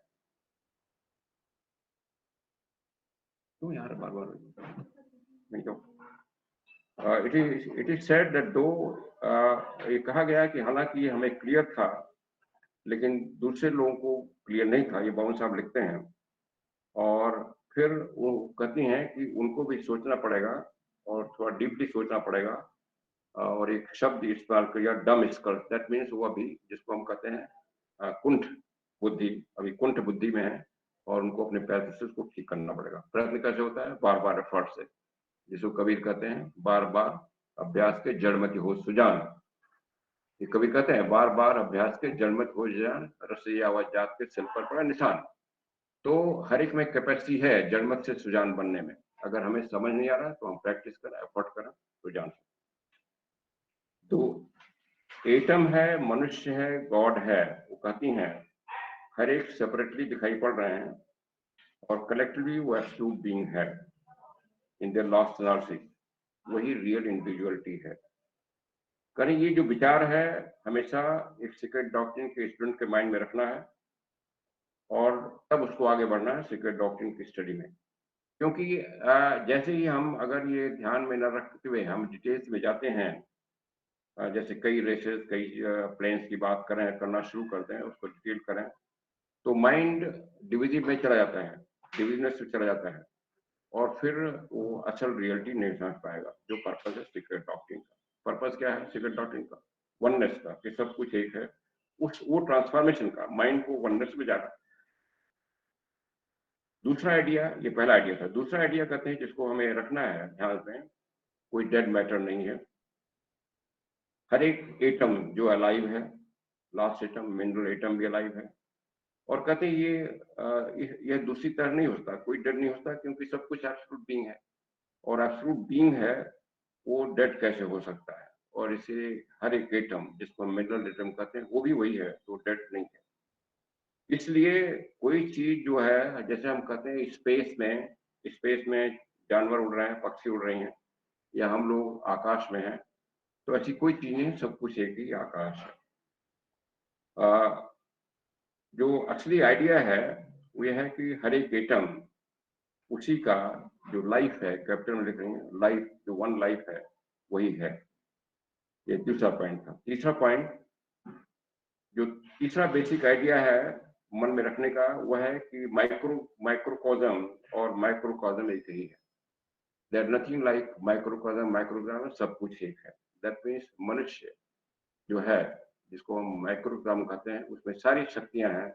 S2: तो यार बार बार नहीं तो इट इज सेड दैट दो, ये कहा गया कि हालांकि ये हमें क्लियर था लेकिन दूसरे लोगों को क्लियर नहीं था, ये बावन साहब लिखते हैं। और फिर वो कहती हैं कि उनको भी सोचना पड़ेगा और थोड़ा डीपली सोचना पड़ेगा, और एक शब्द इस्तेमाल किया, डम स्कल। दैट मीन्स वो अभी जिसको हम कहते हैं कुंठ बुद्धि, अभी कुंठ बुद्धि में है, और उनको अपने प्रयास से उसको ठीक करना पड़ेगा। प्रयत्न कैसे होता है? बार बार एफर्ट से, जिसको कबीर कहते हैं बार बार अभ्यास के जड़मति हो सुजान। ये कबीर कहते हैं बार बार अभ्यास के जड़मत हो सुजान, रसैया आवाज जात के सिर पर पड़ा निशान। तो हर एक में कैपेसिटी है जड़मत से सुजान बनने में। अगर हमें समझ नहीं आ रहा तो हम प्रैक्टिस करें, एफर्ट करें तो जान सकते। तो एटम है, मनुष्य है, गॉड है, वो कहती हैं हर एक सेपरेटली दिखाई पड़ रहे हैं और कलेक्टिवली वो एब्सोल्यूट बीइंग है इन देयर लास्ट एनालिसिस। वही रियल इंडिविजुअलिटी है। करें ये जो विचार है हमेशा एक सीक्रेट डॉक्ट्रिन के स्टूडेंट के माइंड में रखना है, और तब उसको आगे बढ़ना है सीक्रेट डॉक्ट्रिन की स्टडी में। क्योंकि जैसे ही हम अगर ये ध्यान में न रखते हुए हम डिटेल्स में जाते हैं, जैसे कई रेसेस, कई प्लेन्स की बात करें, करना शुरू करते हैं, उसको डिटेल करें, तो माइंड डिविजिव में चला जाता है, डिविजनेस में चला जाता है, और फिर वो असल रियलिटी नहीं समझ पाएगा जो पर्पस है सीक्रेट डॉक्ट्रिन का। पर्पस क्या है सीक्रेट डॉक्ट्रिन का? वननेस का, कि सब कुछ एक है। उस वो ट्रांसफॉर्मेशन का, माइंड को वननेस में जाना। दूसरा आइडिया, ये पहला आइडिया था। दूसरा आइडिया कहते हैं जिसको हमें रखना है ध्यान में, कोई डेड मैटर नहीं है। हर एक एटम जो अलाइव है, लास्ट एटम मिनरल एटम भी अलाइव है। और कहते हैं ये दूसरी तरह नहीं होता, कोई डेड नहीं होता, क्योंकि सब कुछ एब्सोल्यूट बीइंग है। और एब्सोल्यूट बीइंग है वो डेड कैसे हो सकता है? और इसे हर एक एटम जिसको मिनरल एटम कहते हैं वो भी वही है, तो डेड नहीं है। इसलिए कोई चीज जो है, जैसे हम कहते हैं स्पेस में जानवर उड़ रहे हैं, पक्षी उड़ रही हैं, या हम लोग आकाश में हैं, तो ऐसी कोई चीज नहीं, सब कुछ एक ही आकाश है। जो असली आइडिया है वो यह है कि हर एक एटम उसी का जो लाइफ है, कैपिटल में लिख रही है लाइफ, जो वन लाइफ है वही है। ये दूसरा पॉइंट था। तीसरा पॉइंट, जो तीसरा बेसिक आइडिया है मन में रखने का, वह है कि माइक्रोकॉज्म और माइक्रोकॉज्म एक ही है। देयर नथिंग लाइक माइक्रोकॉज्म, सब कुछ एक है। दैट मीन्स मनुष्य जो है, जिसको हम माइक्रोग्राम कहते हैं, उसमें सारी शक्तियाँ हैं,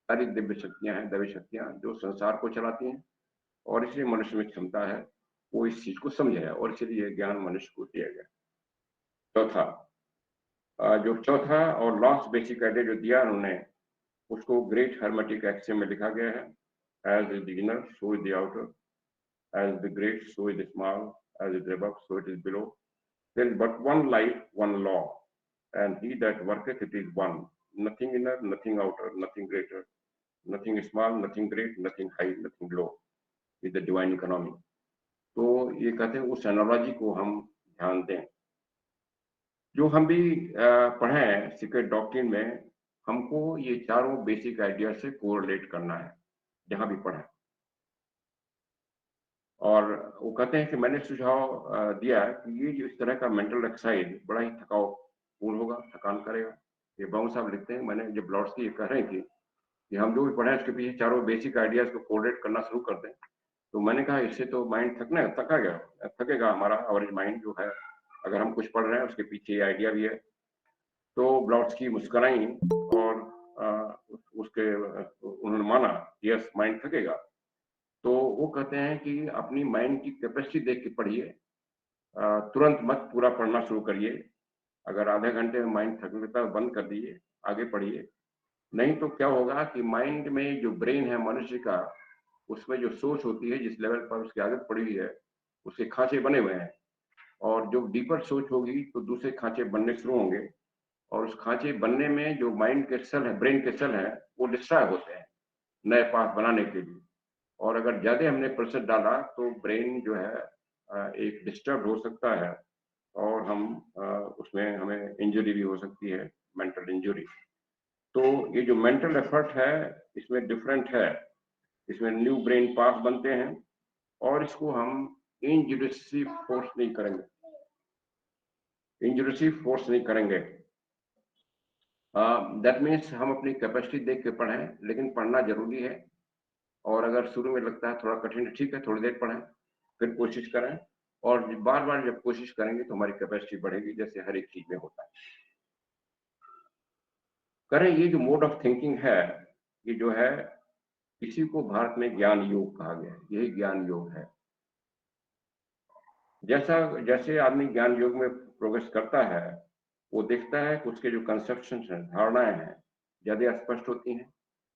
S2: सारी दिव्य शक्तियाँ हैं, दैवी शक्तियाँ जो संसार को चलाती हैं और इसलिए मनुष्य में क्षमता है, वो इस चीज़ को समझे और इसीलिए ये ज्ञान मनुष्य को दिया गया। चौथा जो चौथा और लास्ट बेसिक आइडिया जो दिया उन्होंने, उसको ग्रेट हर्मेटिक एक्सियम में लिखा गया है, as the beginner so is the outer, as the great so is the small, as it is above so it is below, there is but one life, one law, and he that worketh it is one, nothing inner, nothing outer, nothing greater, nothing small, nothing great, nothing high, nothing low, is the divine economy। तो ये कहते हैं उस analogy को हम ध्यान दें। जो हम भी पढ़े हैं सीक्रेट डॉक्ट्रिन में, हमको ये चारों बेसिक आइडिया से कोरिलेट करना है, जहाँ भी पढ़ें। और वो कहते हैं कि मैंने सुझाव दिया कि ये जो इस तरह का मेंटल एक्सरसाइज बड़ा ही थकावपूर्ण होगा, थकान करेगा। ये बाबू साहब लिखते हैं, मैंने जब ब्लॉट्सकी ये कह रहे थे कि हम जो भी पढ़े उसके पीछे चारों बेसिक आइडियाज़ को कोरिलेट करना शुरू कर दें, तो मैंने कहा इससे तो माइंड थकेगा हमारा एवरेज माइंड जो है, अगर हम कुछ पढ़ रहे हैं उसके पीछे ये आइडिया भी है। तो ब्लॉट्सकी मुस्कुराई और उन्होंने माना यस माइंड थकेगा। तो वो कहते हैं कि अपनी माइंड की कैपेसिटी देख के पढ़िए, तुरंत मत पूरा पढ़ना शुरू करिए। अगर आधे घंटे में माइंड थकने लगता है बंद कर दीजिए, आगे पढ़िए। नहीं तो क्या होगा कि माइंड में जो ब्रेन है मनुष्य का, उसमें जो सोच होती है, जिस लेवल पर उसकी आदत पड़ी हुई है, उसके खांचे बने हुए हैं और जो डीपर सोच होगी तो दूसरे खांचे बनने शुरू होंगे और उस खांचे बनने में जो माइंड के सेल है, ब्रेन के सेल हैं, वो डिस्ट्रॉय होते हैं नए पाथ बनाने के लिए। और अगर ज़्यादा हमने प्रेशर डाला तो ब्रेन जो है एक डिस्टर्ब हो सकता है और हम उसमें हमें इंजरी भी हो सकती है, मेंटल इंजरी। तो ये जो मेंटल एफर्ट है, इसमें डिफरेंट है। इसमें न्यू ब्रेन पाथ बनते हैं और इसको हम इंजुडियसली फोर्स नहीं करेंगे, इंजुडियसली फोर्स नहीं करेंगे। दैट मीन्स हम अपनी कैपेसिटी देख के पढ़ें, लेकिन पढ़ना ज़रूरी है। और अगर शुरू में लगता है थोड़ा कठिन है, ठीक है, थोड़ी देर पढ़ें, फिर कोशिश करें और बार-बार जब कोशिश करेंगे तो हमारी कैपेसिटी बढ़ेगी, जैसे हर एक चीज़ में होता है। करें ये जो मोड ऑफ थिंकिंग है, ये जो है, इसी को भारत में ज्ञान योग कहा गया है, यही ज्ञान योग है। जैसे आदमी ज्ञान योग में प्रोग्रेस करता है, वो देखता है कि उसके जो कंसेप्शंस हैं, धारणाएँ हैं, ज़्यादा स्पष्ट होती हैं,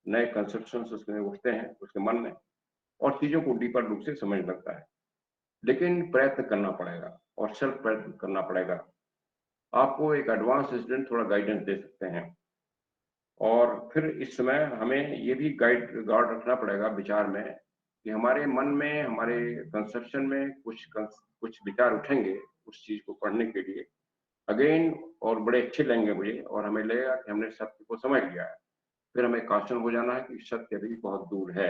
S2: नए कंसेप्शंस उसमें उठते हैं उसके मन में और चीज़ों को डीपर रूप से समझने लगता है। लेकिन प्रयत्न करना पड़ेगा और सेल्फ प्रयत्न करना पड़ेगा। आपको एक एडवांस स्टूडेंट थोड़ा गाइडेंस दे सकते हैं और फिर इस समय हमें ये भी गार्ड रखना पड़ेगा विचार में कि हमारे मन में, हमारे कंसेप्शन में कुछ विचार उठेंगे उस चीज़ को पढ़ने के लिए अगेन और बड़े अच्छे लगेंगे मुझे और हमें लगेगा कि हमने सत्य को समझ लिया है। फिर हमें कॉशन हो जाना है कि सत्य अभी बहुत दूर है।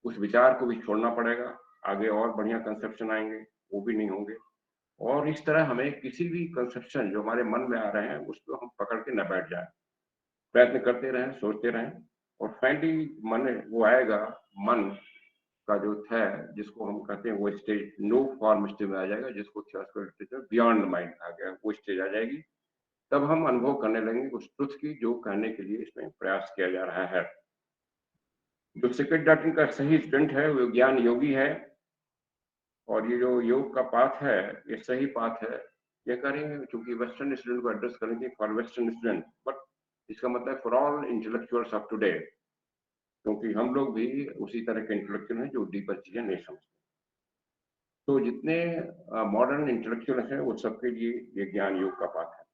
S2: उस विचार को भी छोड़ना पड़ेगा, आगे और बढ़िया कंसेप्शन आएँगे, वो भी नहीं होंगे। और इस तरह हमें किसी भी कंसेप्शन जो हमारे मन में आ रहे हैं, उसको हम पकड़ के न बैठ जाएँ। प्रयत्न करते रहें, सोचते रहें और फाइनली मन वो आएगा, मन का जो है, जिसको हम कहते हैं वो स्टेज नो फॉर्म स्टेज में आ जाएगा, जिसको थियोसॉफिकल लिटरेचर बियॉन्ड माइंड कहा गया है, वो स्टेज आ जाएगी। तब हम अनुभव करने लगेंगे उस ट्रुथ की जो कहने के लिए इसमें प्रयास किया जा रहा है। जो सीक्रेट डॉक्ट्रिन का सही स्टूडेंट है, वो ज्ञान योगी है और ये जो योग का पाथ है, ये सही पाथ है। ये करेंगे चूँकि वेस्टर्न स्टूडेंट को एड्रेस करेंगे फॉर वेस्टर्न स्टूडेंट, बट इसका मतलब for all intellectuals of today, क्योंकि हम लोग भी उसी तरह के इंटेलेक्चुअल हैं जो डीपर चीज़ें नहीं समझते। तो जितने मॉडर्न इंटेलेक्चुअल हैं, वो सबके लिए ये ज्ञान योग का पाठ है।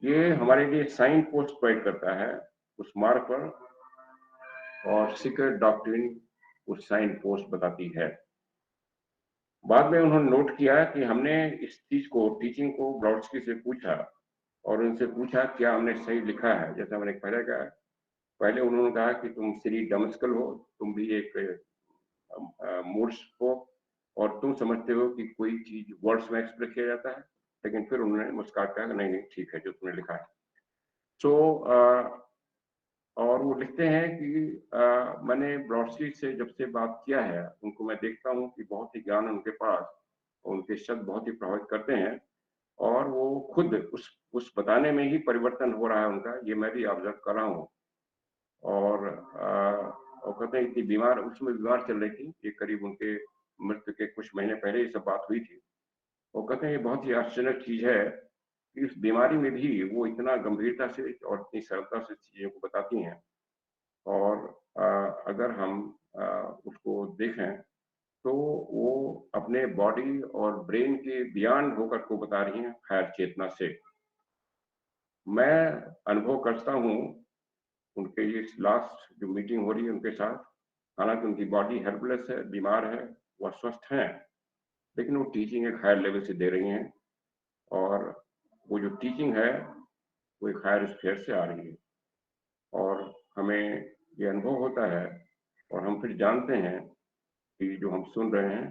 S2: ये हमारे लिए साइन पोस्ट प्रोवाइड करता है उस मार्ग पर और सीक्रेट डॉक्ट्रिन उस साइन पोस्ट बताती है। बाद में उन्होंने नोट किया कि हमने इस चीज़ को, टीचिंग को ब्लॉट्सकी से पूछा और उनसे पूछा क्या हमने सही लिखा है। जैसा मैंने पहले कहा, पहले उन्होंने कहा कि तुम श्री डमस्कल हो, तुम भी एक मूर्ख हो और तुम समझते हो कि कोई चीज़ वर्ड्स में एक्सप्रेस किया जाता है, लेकिन फिर उन्होंने मुस्कुरा कर कहा कि नहीं, ठीक है जो तुमने लिखा है। सो और वो लिखते हैं कि मैंने ब्लॉट्सकी से जब से बात किया है, उनको मैं देखता हूँ कि बहुत ही ज्ञान है उनके पास और उनके शब्द बहुत ही प्रभावित करते हैं। और वो खुद उस बताने में ही परिवर्तन हो रहा है उनका, ये मैं भी ऑब्ज़र्व कर रहा हूँ। और कहते हैं इतनी बीमार उसमें बीमार चल रही थी, ये करीब उनके मृत्यु के कुछ महीने पहले ये सब बात हुई थी। वो कहते हैं ये बहुत ही आश्चर्यजनक चीज़ है कि इस बीमारी में भी वो इतना गंभीरता से और इतनी सरलता से चीज़ों को बताती हैं। और अ, अगर हम उसको देखें तो वो अपने बॉडी और ब्रेन के बियॉन्ड होकर को बता रही हैं हायर चेतना से। मैं अनुभव करता हूँ उनके इस लास्ट जो मीटिंग हो रही है उनके साथ, हालाँकि उनकी बॉडी हेल्पलेस है, बीमार है, वो अस्वस्थ हैं, लेकिन वो टीचिंग एक हायर लेवल से दे रही हैं और वो जो टीचिंग है, वो एक हायर स्फीयर से आ रही है और हमें ये अनुभव होता है और हम फिर जानते हैं कि जो हम सुन रहे हैं,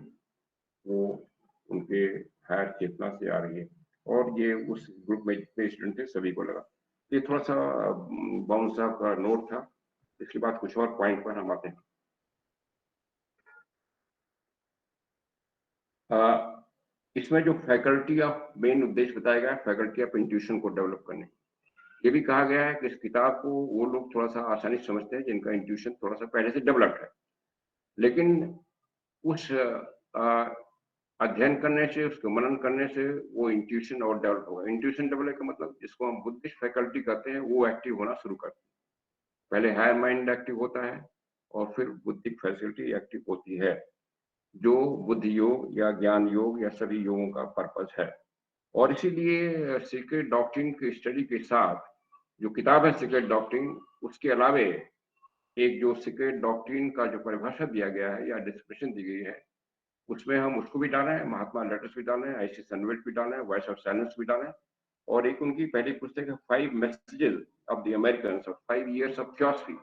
S2: वो उनके हायर चेतना से आ रही है और ये उस ग्रुप में जितने स्टूडेंट थे सभी को लगा। ये थोड़ा-सा बाउंस साहब का नोट था, इसके बाद कुछ और पॉइंट पर हम आते हैं। इसमें जो फैकल्टी ऑफ मेन उद्देश्य बताया गया है, फैकल्टी ऑफ इंट्यूशन को डेवलप करने। ये भी कहा गया है कि इस किताब को वो लोग थोड़ा-सा आसानी से समझते हैं जिनका इंट्यूशन थोड़ा-सा पहले से डेवलप्ड है। लेकिन उस अध्ययन करने से, उसको मनन करने से वो इंट्यूशन और डेवलप होगा। इंट्यूशन डेवलप का मतलब जिसको हम बुद्धिस्ट फैकल्टी कहते हैं, वो एक्टिव होना शुरू करती है। पहले हायर माइंड एक्टिव होता है और फिर बुद्धिक फैसिलिटी एक्टिव होती है, जो बुद्धि योग या ज्ञान योग या सभी योगों का पर्पस है। और इसीलिए सीक्रेट डॉक्ट्रिन की स्टडी के साथ जो किताब है सीक्रेट डॉक्ट्रिन, उसके अलावे एक जो सीक्रेट डॉक्ट्रिन का जो परिभाषा दिया गया है या डिस्क्रिप्शन दी गई है, उसमें हम उसको भी डालें हैं, महात्मा लेटर्स भी डालें हैं, आईसी सनवेल्ट भी डालें हैं, वॉइस ऑफ साइलेंस भी डालें हैं और एक उनकी पहली पुस्तक है 5 messages of the Americans of 5 years of theosophy.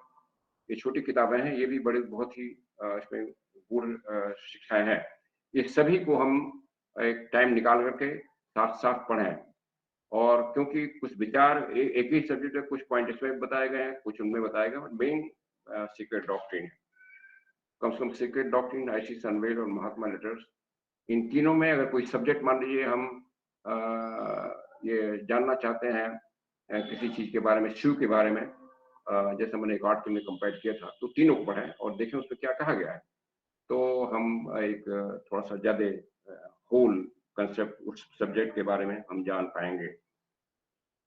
S2: ये छोटी किताबें हैं, ये भी बड़ी बहुत ही इसमें गूढ़ शिक्षाएँ हैं। ये सभी को हम एक टाइम निकाल कर के साथ-साथ पढ़ें और क्योंकि कुछ विचार एक ही सब्जेक्ट में कुछ पॉइंट इसमें बताए गए हैं, कुछ उनमें बताए गए हैं, मेन सीक्रेट डॉक्ट्रिन है। कम से कम सीक्रेट डॉक्ट्रिन, आईसी सनवेल और महात्मा लेटर्स, इन तीनों में अगर कोई सब्जेक्ट मान लीजिए हम अ, ये जानना चाहते हैं किसी चीज़ के बारे में, शिव के बारे में जैसे मैंने एक आर्टिकल में कंपेयर किया था, तो तीनों को पढ़ें और देखें उसमें क्या कहा गया है। तो हम एक थोड़ा-सा ज़्यादा होल कांसेप्ट उस सब्जेक्ट के बारे में हम जान पाएँगे।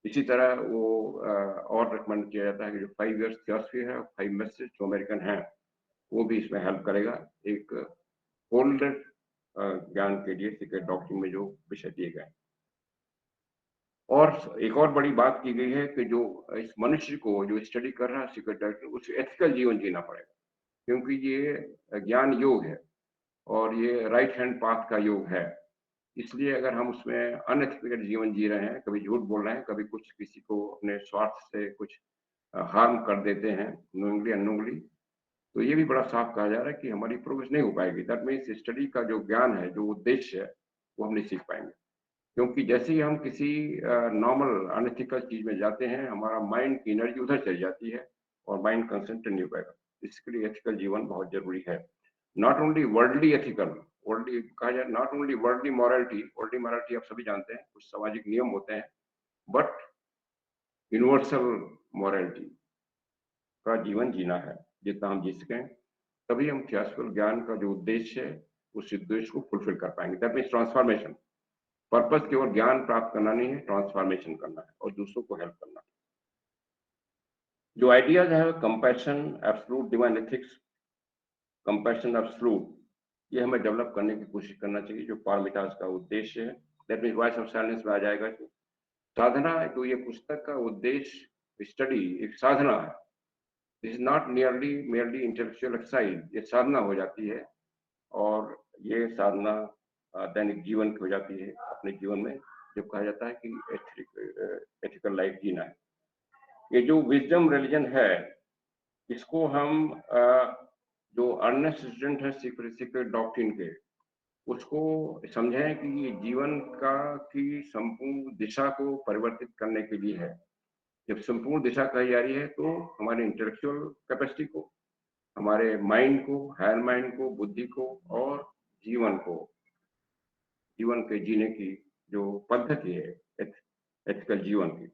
S2: इसी तरह वो और रिकमेंड किया जाता है कि जो 5 इयर्स थियोसॉफी है, 5 मैसेज जो अमेरिकन हैं, वो भी इसमें हेल्प करेगा। एक होल्ड ज्ञान के लिए सीक्रेट डॉक्ट्रिन में जो विषय दिए गए हैं। और एक और बड़ी बात की गई है कि जो इस मनुष्य को जो स्टडी कर रहा है सीक्रेट डॉक्ट्रिन, उसे एथिकल जीवन जीना पड़ेगा, क्योंकि ये ज्ञान योग है और ये राइट हैंड पाथ का योग है। इसलिए अगर हम उसमें अनएथिकल जीवन जी रहे हैं, कभी झूठ बोल रहे हैं, कभी कुछ किसी को अपने स्वार्थ से कुछ हार्म कर देते हैं, नोइंगली अननोइंगली, तो ये भी बड़ा साफ कहा जा रहा है कि हमारी प्रोग्रेस नहीं हो पाएगी। दैट मीन्स स्टडी का जो ज्ञान है, जो उद्देश्य है, वो हम नहीं सीख पाएँगे। क्योंकि जैसे ही हम किसी नॉर्मल अनएथिकल चीज़ में जाते हैं, हमारा माइंड की एनर्जी उधर चली जाती है और माइंड कंसंट्रेट नहीं हो पाएगा। इसके लिए एथिकल जीवन बहुत ज़रूरी है। Not only worldly ethical, worldly कहा जाए नॉट ओनली वर्ल्डली मॉरलिटी आप सभी जानते हैं, कुछ सामाजिक नियम होते हैं, बट यूनिवर्सल मॉरलिटी का जीवन जीना है। जितना हम जी सकें, तभी हम थियोसॉफिकल ज्ञान का जो उद्देश्य है, उस उद्देश्य को फुलफिल कर पाएँगे। That means transformation. पर्पस केवल ज्ञान प्राप्त करना नहीं है, ट्रांसफॉर्मेशन करना है और दूसरों को हेल्प करना है। जो आइडियाज़ है compassion, absolute divine ethics, compassion absolute, ये हमें डेवलप करने की कोशिश करना चाहिए, जो पारमितास का उद्देश्य है। That means voice of silence में आ जाएगा इसमें। साधना जो ये पुस्तक का उद्देश्य स्टडी एक साधना है। This is not merely intellectual exercise, ये साधना हो जाती है और ये साधना दैनिक जीवन की हो जाती है अपने जीवन में, जब कहा जाता है कि एथिकल लाइफ जीना है। ये जो विज़डम रिलीजन है, इसको हम जो अर्नेस्ट स्टूडेंट है सीक्रेट डॉक्ट्रिन के, उसको समझें कि ये जीवन का की संपूर्ण दिशा को परिवर्तित करने के लिए है। जब संपूर्ण दिशा कही जा रही है, तो हमारे इंटेलेक्चुअल कैपेसिटी को, हमारे माइंड को, हायर माइंड को, बुद्धि को और जीवन को, जीवन के जीने की जो पद्धति है एथिकल जीवन की।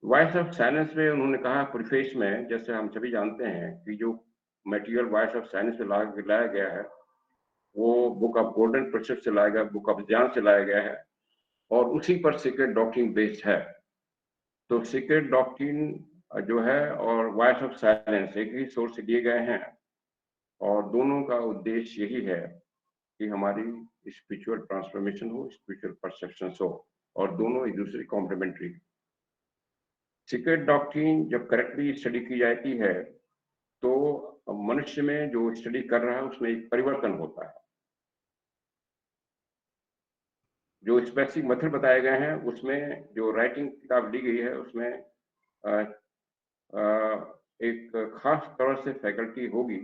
S2: वॉइस ऑफ साइलेंस में उन्होंने कहा प्रीफेस में, जैसे हम सभी जानते हैं कि जो मटेरियल वॉइस ऑफ साइलेंस में लाया गया है वो बुक ऑफ गोल्डन प्रिंसिपल से लाया गया, बुक ऑफ ज्ञान से लाया गया है और उसी पर सीक्रेट डॉक्ट्रिन बेस्ड है। तो सीक्रेट डॉक्ट्रिन जो है और वॉइस ऑफ साइलेंस एक ही सोर्स से दिए गए हैं और दोनों का उद्देश्य यही है कि हमारी स्पिरिचुअल ट्रांसफॉर्मेशन हो, स्पिरिचुअल परसेप्शन हो और दोनों एक दूसरे कॉम्प्लीमेंट्री। सीक्रेट डॉक्ट्रिन जब करेक्टली स्टडी की जाती है तो मनुष्य में जो स्टडी कर रहा है उसमें एक परिवर्तन होता है। जो स्पेसिफिक मेथड बताए गए हैं उसमें जो राइटिंग किताब ली गई है उसमें एक खास तरह से फैकल्टी होगी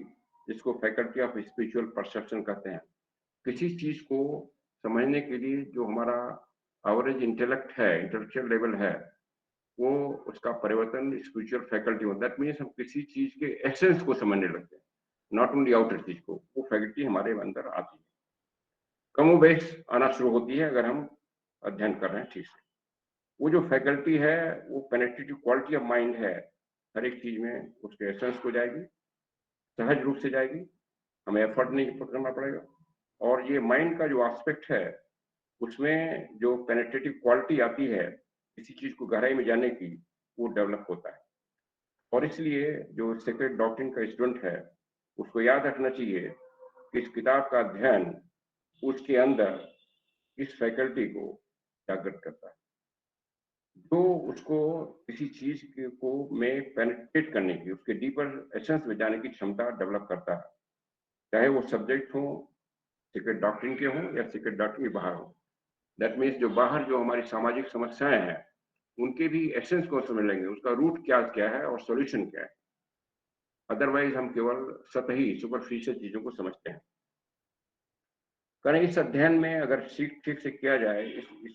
S2: जिसको फैकल्टी ऑफ स्पिरिचुअल परसेप्शन कहते हैं। किसी चीज को समझने के लिए जो हमारा एवरेज इंटेलेक्ट है, इंटेलेक्चुअल लेवल है, वो उसका परिवर्तन स्पिरिचुअल फैकल्टी होता है। दैट मीन्स हम किसी चीज के एसेंस को समझने लगते हैं, नॉट ओनली आउटर चीज को। वो फैकल्टी हमारे अंदर आती है, कमोबेश आना शुरू होती है अगर हम अध्ययन कर रहे हैं ठीक से। वो जो फैकल्टी है वो पेनिट्रेटिव क्वालिटी ऑफ माइंड है, हर एक चीज में उसके एसेंस को जाएगी, सहज रूप से जाएगी, हमें एफर्ट नहीं करना पड़ेगा। और ये माइंड का जो एस्पेक्ट है उसमें जो पेनिट्रेटिव क्वालिटी आती है किसी चीज को गहराई में जाने की, वो डेवलप होता है। और इसलिए जो सीक्रेट डॉक्ट्रिन का स्टूडेंट है उसको याद रखना चाहिए कि इस किताब का अध्ययन उसके अंदर इस फैकल्टी को जागृत करता है, जो उसको किसी चीज को में पेनिट्रेट करने की, उसके डीपर एसेंस में जाने की क्षमता डेवलप करता है, चाहे वो सब्जेक्ट हो सीक्रेट डॉक्ट्रिन के हों या सीक्रेट डॉक्ट्रिन के बाहर हो। दैट मीन्स जो बाहर जो हमारी सामाजिक समस्याएं हैं उनके भी एसेंस को समझ लेंगे, उसका रूट क्या क्या है और सॉल्यूशन क्या है। अदरवाइज हम केवल सतही सुपरफिशियल चीजों को समझते हैं। कारण इस अध्ययन में अगर ठीक से किया जाए इस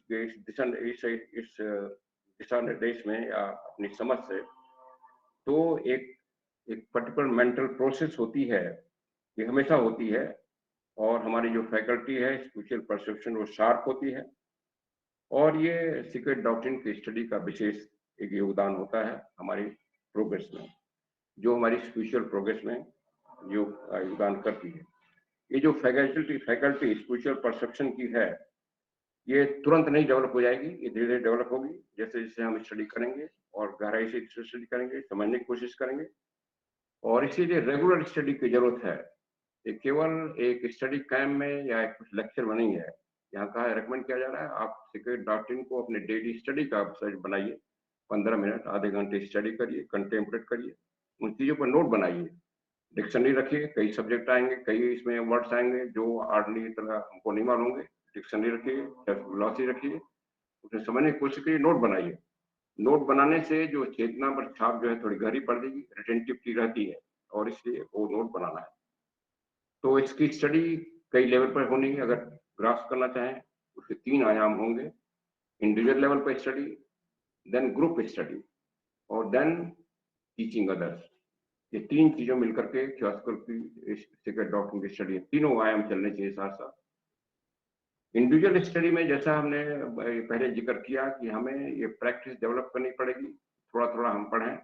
S2: दिशा निर्देश में या अपनी समझ से, तो एक पर्टिकुलर मेंटल प्रोसेस होती है, ये हमेशा होती है, और हमारी जो फैकल्टी है स्पिरिचुअल परसेप्शन वो शार्प होती है। और ये सीक्रेट डॉक्ट्रिन की स्टडी का विशेष एक योगदान होता है हमारी प्रोग्रेस में, जो हमारी स्पिरिचुअल प्रोग्रेस में योगदान करती है। ये जो फैकल्टी स्पिरिचुअल परसेप्शन की है, ये तुरंत नहीं डेवलप हो जाएगी, ये धीरे धीरे डेवलप होगी जैसे जैसे हम स्टडी करेंगे और गहराई से स्टडी करेंगे, समझने की कोशिश करेंगे। और इसीलिए रेगुलर स्टडी की जरूरत है। ये केवल एक स्टडी कैंप में या कुछ लेक्चर में नहीं है। यहाँ का रिकमेंड किया जा रहा है आप सीक्रेट डॉक्ट्रिन को अपने डेली स्टडी का बनाइए, 15 मिनट आधे घंटे स्टडी करिए, कंटेम्पलेट करिए, उन चीजों पर नोट बनाइए, डिक्शनरी रखिए। कई सब्जेक्ट आएंगे, कई इसमें वर्ड्स आएंगे जो ऑर्डिनरी तरह हमको नहीं मालूम होंगे, डिक्शनरी रखिए, ग्लॉसी रखिए, उसे समझने की कोशिश करिए, नोट बनाइए। नोट बनाने से जो चेतना पर छाप जो है थोड़ी गहरी पड़ जाएगी, रिटेंटिविटी रहती है, और इसलिए वो नोट बनाना है। तो इसकी स्टडी कई लेवल पर होनी है। अगर ग्रास्प करना चाहें उसके 3 आयाम होंगे, इंडिविजुअल लेवल पर स्टडी, देन ग्रुप स्टडी और देन टीचिंग अदर्स। ये 3 चीजों मिलकर के थियोसॉफिकल की सीक्रेट डॉक्ट्रिन की स्टडी है। तीनों आयाम चलने चाहिए साथ साथ। इंडिविजुअल स्टडी में जैसा हमने पहले जिक्र किया कि हमें ये प्रैक्टिस डेवलप करनी पड़ेगी, थोड़ा थोड़ा हम पढ़ें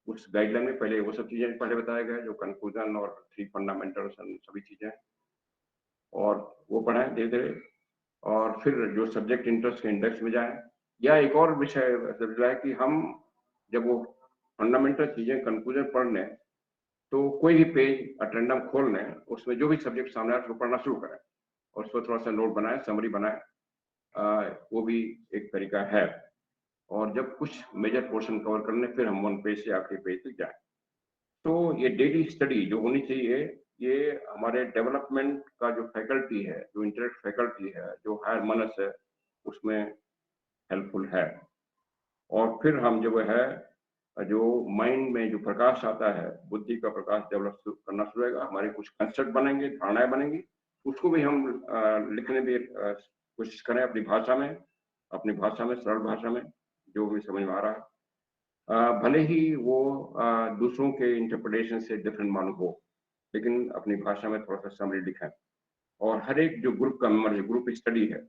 S2: उस गाइडलाइन में। पहले वो सब चीजें पहले बताया गया जो कंक्लूजन और 3 फंडामेंटल्स सभी चीजें, और वो पढ़ें धीरे धीरे। और फिर जो सब्जेक्ट इंटरेस्ट के इंडेक्स में जाएं, या एक और विषय है कि हम जब वो फंडामेंटल चीजें कंक्लूजन पढ़ लें तो कोई भी पेज अटेंडम खोल लें, उसमें जो भी सब्जेक्ट सामने आए उसको पढ़ना शुरू करें और उस पर थोड़ा सा नोट बनाएं, समरी बनाएं। वो भी एक तरीका है। और जब कुछ मेजर पोर्शन कवर कर लें फिर हम 1 पेज से आखिरी पेज तक जाएं। तो ये डेली स्टडी जो होनी चाहिए, ये हमारे डेवलपमेंट का जो फैकल्टी है, जो इंटेलेक्ट फैकल्टी है, जो हायर मनस है, उसमें हेल्पफुल है। और फिर हम जो है जो माइंड में जो प्रकाश आता है, बुद्धि का प्रकाश डेवलप करना शुरू होगा, हमारे कुछ कंसेप्ट बनेंगे, धारणाएं बनेंगी, उसको भी हम लिखने की कोशिश करें अपनी भाषा में, सरल भाषा में, जो भी समझ में आ रहा है। भले ही वो दूसरों के इंटरप्रिटेशन से डिफरेंट मालूम हो, लेकिन अपनी भाषा में थोड़ा सा समरी लिखें। और हर एक जो ग्रुप का मेंबर है, ग्रुप स्टडी है,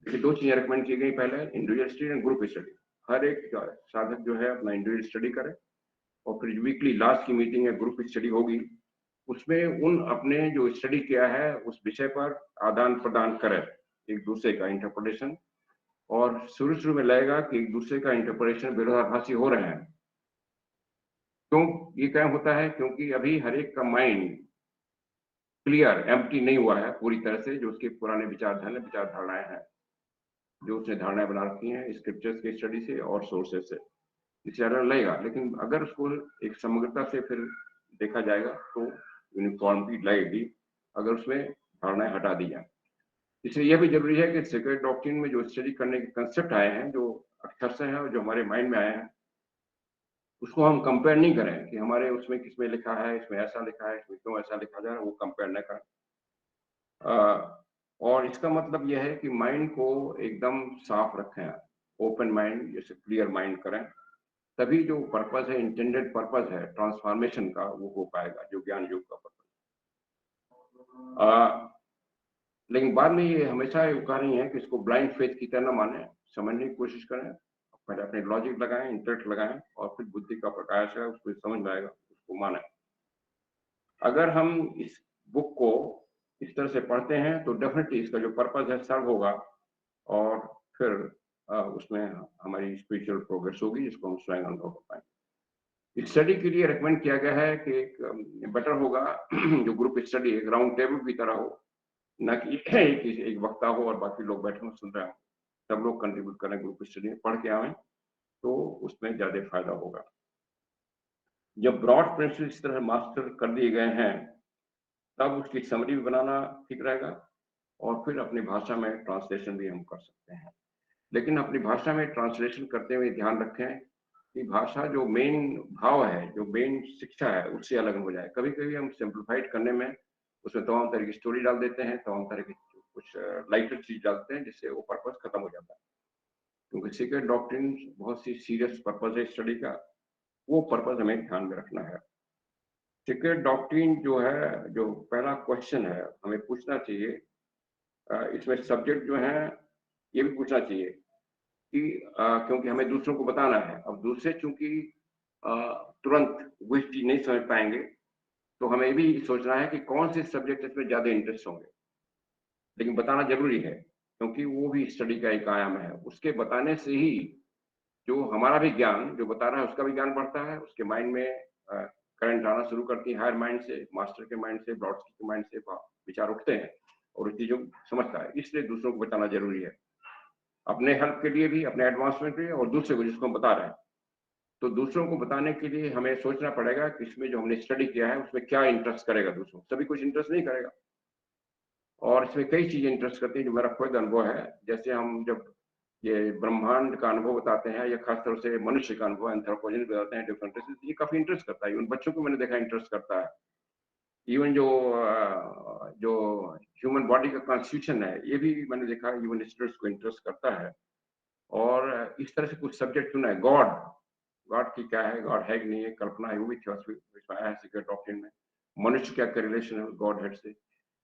S2: देखिए 2 चीज़ें रिकमेंड की गई, पहले individual study and group study. हर एक साधक जो है अपना इंडिविजुअल स्टडी करे और फिर वीकली लास्ट की मीटिंग या ग्रुप स्टडी होगी, उसमें उन अपने जो स्टडी किया है उस विषय पर आदान-प्रदान करें, एक-दूसरे का इंटरप्रिटेशन। और शुरू-शुरू में लगेगा कि एक-दूसरे का इंटरप्रिटेशन विरोधाभासी हो रहे हैं। क्यों ये क्या होता है? क्योंकि अभी हर एक का माइंड क्लियर, एम्प्टी नहीं हुआ है पूरी तरह से, जो उसके पुराने विचारधाराएँ हैं, जो उसने धारणाएँ बना रखी हैं स्क्रिप्चर्स की स्टडी से और सोर्सेज़ से। इससे एरर लगेगा, लेकिन अगर उसको एक समग्रता से फिर देखा जाएगा तो यूनिफ़ॉर्मिटी लगेगी, अगर उसमें धारणाएँ हटा दी जाएँ। इसलिए यह भी ज़रूरी है कि सेक्रेड डॉक्ट्रिन में जो स्टडी करने के कांसेप्ट आए हैं, जो अक्षर से हैं और जो हमारे माइंड में आए हैं, उसको हम कंपेयर नहीं करें कि हमारे उसमें किसमें लिखा है, इसमें ऐसा लिखा है, इसमें क्यों ऐसा लिखा जा रहा है, वो कंपेयर ना करें। और इसका मतलब ये है कि माइंड को एकदम साफ रखें, ओपन माइंड जैसे क्लियर माइंड करें, तभी जो पर्पज़ है, इंटेंडेड पर्पज़ है ट्रांसफॉर्मेशन का, वो हो पाएगा, जो ज्ञान योग का पर्पज़। अ, लेकिन बाद में ये हमेशा ये कहा नहीं है कि इसको ब्लाइंड फेथ की तरह ना मानें, समझने की कोशिश करें, पहले अपने लॉजिक लगाएँ, इंटेलेक्ट लगाएँ और फिर बुद्धि का प्रकाश है, उसको समझ में आएगा, उसको मानें। अगर हम इस बुक को इस तरह से पढ़ते हैं, तो डेफ़िनिटली इसका जो पर्पज़ है सर्व होगा और फिर उसमें हमारी स्पिरिचुअल प्रोग्रेस होगी, जिसको हम स्वयं अनुभव कर पाएँगे। स्टडी के लिए रिकमेंड किया गया है कि एक बेटर होगा जो ग्रुप स्टडी एक राउंड टेबल की तरह हो, ना कि एक वक्ता हो और बाकी लोग बैठे हों, सुन रहे हों। सब लोग कंट्रीब्यूट करें ग्रुप स्टडी में, पढ़ के आएँ, तो उसमें ज़्यादा फ़ायदा होगा। जब ब्रॉड प्रिंसिपल इस तरह मास्टर कर दिए गए हैं, तब उसकी समरी भी बनाना ठीक रहेगा और फिर अपनी भाषा में ट्रांसलेशन भी हम कर सकते हैं। लेकिन अपनी भाषा में ट्रांसलेशन करते हुए ध्यान रखें कि भाषा जो मेन भाव है, जो मेन शिक्षा है, उससे अलग हो जाए। कभी-कभी हम सिम्प्लिफाइड करने में उसमें तमाम तरह की स्टोरी डाल देते हैं, तमाम तरह की कुछ लाइटर चीज़ डालते हैं, जिससे वो पर्पज़ खत्म हो जाता है। क्योंकि सीक्रेट डॉक्ट्रिन बहुत सी सीरियस पर्पज़ है स्टडी का, वो पर्पज़ हमें ध्यान में रखना है। सीक्रेट डॉक्ट्रिन जो है, जो पहला क्वेश्चन है, हमें पूछना चाहिए इसमें सब्जेक्ट जो हैं, ये भी पूछना चाहिए कि क्योंकि हमें दूसरों को बताना है। अब दूसरे चूँकि अ, तुरंत वही चीज़ नहीं समझ पाएँगे, तो हमें ये भी सोचना है कि कौन से सब्जेक्ट इसमें ज़्यादा इंटरेस्ट होंगे। लेकिन बताना ज़रूरी है, क्योंकि वो भी स्टडी का एक आयाम है। उसके बताने से ही जो हमारा भी ज्ञान, जो बता रहा है उसका भी ज्ञान बढ़ता है, उसके माइंड में करंट आना शुरू करती है हायर माइंड से, मास्टर के माइंड से, ब्रॉडस्की के माइंड से विचार उठते हैं और उस चीज़ों को समझता है। इसलिए दूसरों को बताना ज़रूरी है। अपने हेल्प के लिए भी, अपने एडवांसमेंट के लिए और दूसरे को जिसको हम बता रहे हैं। तो दूसरों को बताने के लिए हमें सोचना पड़ेगा कि इसमें जो हमने स्टडी किया है, उसमें क्या इंटरेस्ट करेगा दूसरों को। सभी कुछ इंटरेस्ट नहीं करेगा और इसमें कई चीज़ें इंटरेस्ट करती हैं, जो मेरा खुद अनुभव है। जैसे हम जब ये ब्रह्मांड का अनुभव बताते हैं या खास तौर से मनुष्य का अनुभव एंथ्रोपोजेनिक बताते हैं डिफरेंट रेसेस, ये काफ़ी इंटरेस्ट करता है। इवन बच्चों को मैंने देखा इंटरेस्ट करता है। इवन जो ह्यूमन बॉडी का कॉन्स्टिट्यूशन है, ये भी मैंने देखा इवन स्टूडेंट्स को इंटरेस्ट करता है। और इस तरह से कुछ सब्जेक्ट चुना है। गॉड, गॉड की क्या है, गॉड है कि नहीं है, कल्पना है, वो भी थियोसॉफी इसमें आया है सीक्रेट डॉक्ट्रिन में। मनुष्य क्या क्या रिलेशन है गॉड हेड से,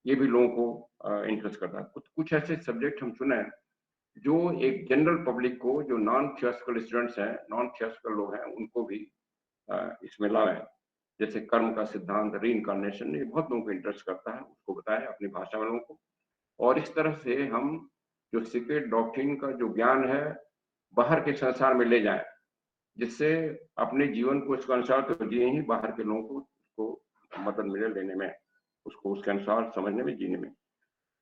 S2: ये भी लोगों को इंटरेस्ट करता है। कुछ कुछ ऐसे सब्जेक्ट हम चुने हैं जो एक जनरल पब्लिक को, जो नॉन थियोसॉफिकल स्टूडेंट्स हैं, नॉन थियोसॉफिकल लोग हैं, उनको भी इसमें लाएँ। जैसे कर्म का सिद्धांत, रीइन्कार्नेशन, ये बहुत लोगों को इंटरेस्ट करता है, उसको बताएँ अपनी भाषा में लोगों को। और इस तरह से हम जो सीक्रेट डॉक्ट्रिन का जो ज्ञान है, बाहर के संसार में ले जाएँ, जिससे अपने जीवन को इसके अनुसार तो जिए ही, बाहर के लोगों को उसको मदद मिले लेने में, उसको उसके अनुसार समझने में, जीने में।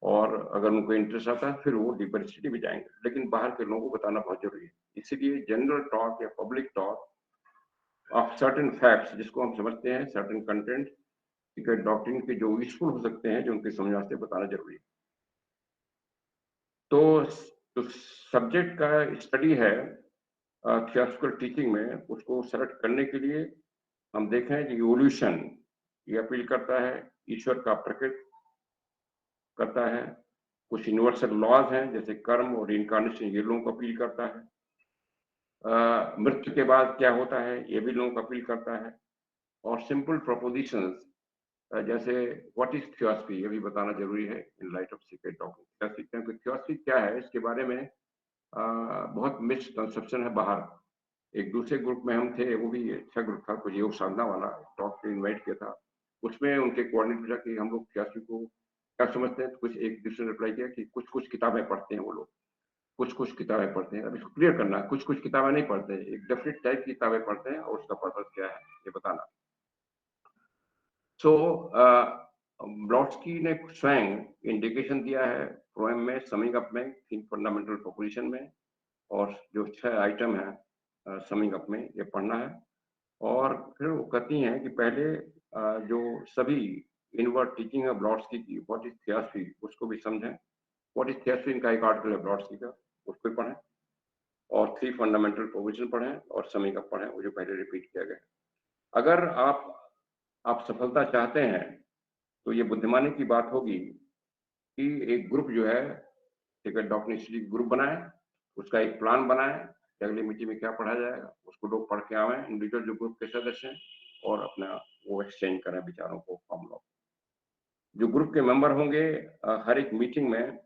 S2: और अगर उनको इंटरेस्ट आता है, फिर वो डीपर स्टडी में जाएँगे। लेकिन बाहर के लोगों को बताना बहुत ज़रूरी है। इसीलिए जनरल टॉक या public talk of certain facts, जिसको हम समझते हैं, सर्टेन कंटेंट सीक्रेट डॉक्ट्रिन के जो यूज़फुल हो सकते हैं, जो उनकी समझ वास्ते बताना ज़रूरी है। तो जो सब्जेक्ट का स्टडी है थियोसॉफिकल टीचिंग में, उसको सेलेक्ट करने के लिए हम देखें कि इवोल्यूशन ये अपील करता है, ईश्वर का प्रकृति करता है। कुछ यूनिवर्सल लॉज हैं, जैसे कर्म और रिइंकार्नेशन, ये लोगों को अपील करता है। मृत्यु के बाद क्या होता है, ये भी लोगों को अपील करता है। और सिंपल प्रोपोजिशंस जैसे व्हाट इज थियोसफी, ये भी बताना जरूरी है in light of secret document. क्योंकि थियोसफी क्या है इसके बारे में बहुत मिसकंसेप्शन है बाहर। एक दूसरे ग्रुप में हम थे, वो भी अच्छा ग्रुप था, कुछ योग साधना वाला, टॉक पे इनवाइट किया था। उसमें उनके कोऑर्डिनेटर पूछा कि हम लोग थियोसफी को क्या समझते हैं, तो कुछ एक दूसरे ने रिप्लाई किया कि कुछ कुछ किताबें पढ़ते हैं वो लोग, कुछ कुछ किताबें पढ़ते हैं। अब इसको क्लियर करना है, कुछ कुछ किताबें नहीं पढ़ते, एक डेफिनेट टाइप की किताबें पढ़ते हैं और उसका पर्पज क्या है ये बताना। सो ब्लॉट्सकी ने स्वयं इंडिकेशन दिया है पोएम में, समिंग अप में, तीन फंडामेंटल प्रोपोजिशन में, और जो 6 आइटम है समिंग अप में ये पढ़ना है। और फिर वो कहती हैं कि पहले जो सभी इनवर्ड टीचिंग है ब्लॉट्सकी की, व्हाट इज थियोसफी, उसको भी समझें। व्हाट इज थियोसफी इनका एक आर्टिकल है ब्लॉट्सकी का, उसको भी पढ़ें। और 3 फंडामेंटल प्रोविजन पढ़ें और समिंग अप पढ़ें, वो जो पहले रिपीट किया गया है। अगर आप सफलता चाहते हैं तो ये बुद्धिमानी की बात होगी कि एक ग्रुप जो है टिकट डॉक्यूमेंट्री ग्रुप बनाए, उसका एक प्लान बनाए कि अगली मीटिंग में क्या पढ़ा जाएगा, उसको लोग पढ़ के आवें, इंडिविजुअल जो ग्रुप के सदस्य हैं, और अपना वो एक्सचेंज करें विचारों को, फॉर्मूला। जो ग्रुप के मेंबर होंगे हर एक मीटिंग में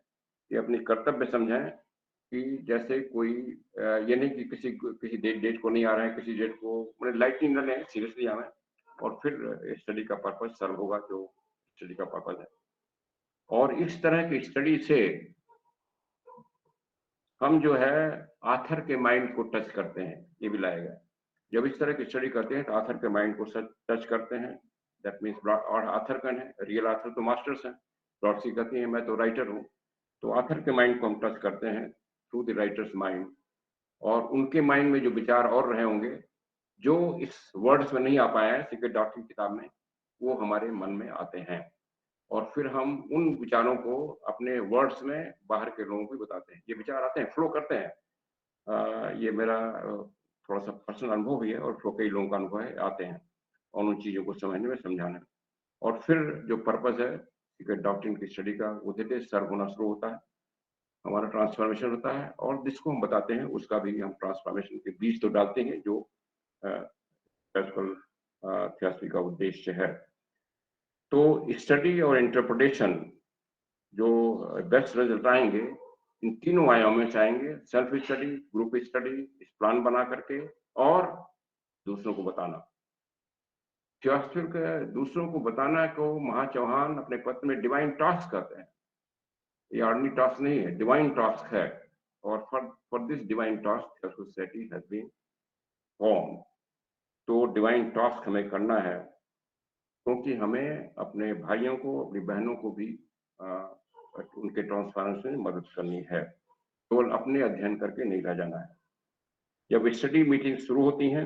S2: ये अपनी कर्तव्य समझें कि जैसे कोई ये नहीं कि किसी किसी डेट को नहीं आ रहे हैं, किसी डेट को मतलब लाइटली न लें, सीरियसली आवें, और फिर स्टडी का पर्पज सर्व होगा जो स्टडी का पर्पज है। और इस तरह की स्टडी से हम जो है आथर के माइंड को टच करते हैं, ये भी लाएगा। जब इस तरह की स्टडी करते हैं तो आथर के माइंड को टच करते हैं, दैट मीन्स। और आथर कौन है? रियल आथर तो मास्टर्स हैं। ब्लॉट्सकी कहती है मैं तो राइटर हूँ, तो आथर के माइंड को हम टच करते हैं थ्रू द राइटर्स माइंड, और उनके माइंड में जो विचार और रहे होंगे जो इस वर्ड्स में नहीं आ पाए हैं सीक्रेट डॉक्यूमेंट किताब में, वो हमारे मन में आते हैं, और फिर हम उन विचारों को अपने वर्ड्स में बाहर के लोगों को बताते हैं। ये विचार आते हैं, फ्लो करते हैं। ये मेरा थोड़ा सा पर्सनल अनुभव भी है, और फ्लो कई लोगों का अनुभव है, आते हैं और उन चीज़ों को समझने में, समझाने में। और फिर जो पर्पस है सीक्रेट डॉक्ट्रिन की स्टडी का, वो धीरे धीरे सर्व होना शुरू होता है, हमारा ट्रांसफॉर्मेशन होता है, और जिसको हम बताते हैं उसका भी हम ट्रांसफॉर्मेशन के बीज तो डालते हैं जो थियोसफी का उद्देश्य है। तो स्टडी और इंटरप्रिटेशन जो बेस्ट रिजल्ट आएंगे इन तीनों आयामों से आएंगे, सेल्फ स्टडी, ग्रुप स्टडी, इस प्लान बना करके, और दूसरों को बताना। थियोसफी के दूसरों को बताना को महा चौहान अपने पत्र में डिवाइन टास्क कहते हैं। ये आर्मी टास्क नहीं है, डिवाइन टास्क है। और for this divine task society has been form. तो डिवाइन टास्क हमें करना है, क्योंकि हमें अपने भाइयों को, अपनी बहनों को भी उनके ट्रांसफॉर्मेशन में मदद करनी है, केवल अपने अध्ययन करके नहीं रह जाना है। जब स्टडी मीटिंग शुरू होती हैं,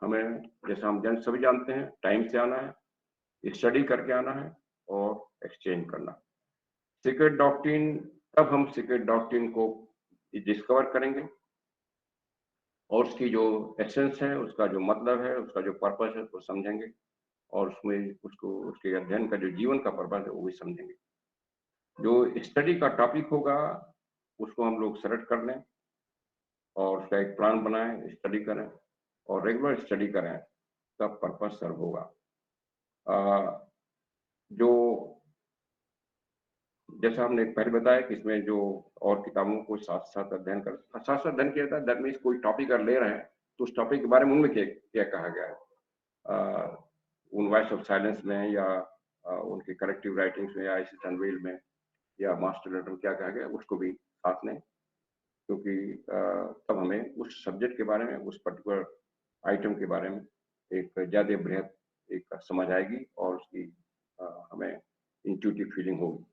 S2: हमें, जैसा हम सभी जानते हैं, टाइम से आना है, स्टडी करके आना है, और एक्सचेंज करना। सीक्रेट डॉक्ट्रिन, तब हम सीक्रेट डॉक्ट्रिन को डिस्कवर करेंगे, और उसकी जो एसेंस है, उसका जो मतलब है, उसका जो पर्पस है, उसको समझेंगे, और उसमें उसको उसके अध्ययन का जो जीवन का पर्पस है वो भी समझेंगे। जो स्टडी का टॉपिक होगा उसको हम लोग सेलेक्ट कर लें, और उसका एक प्लान बनाएं, स्टडी करें, और रेगुलर स्टडी करें, तब पर्पस सर्व होगा। जो जैसा हमने पहले बताया कि इसमें जो और किताबों को साथ साथ अध्ययन कर, साथ साथ अध्ययन किया था, दैट मीन्स कोई टॉपिक अगर ले रहे हैं तो उस टॉपिक के बारे में उनमें क्या क्या कहा गया है, उन वॉइस ऑफ साइलेंस में, या उनके करेक्टिव राइटिंग्स में, या इस अनवील में, या मास्टर लेटर में क्या कहा गया, उसको भी साथ लें। क्योंकि तब हमें उस सब्जेक्ट के बारे में, उस पर्टिकुलर आइटम के बारे में एक ज़्यादा बृहद एक समझ आएगी, और उसकी हमें इंट्यूटिव फीलिंग होगी।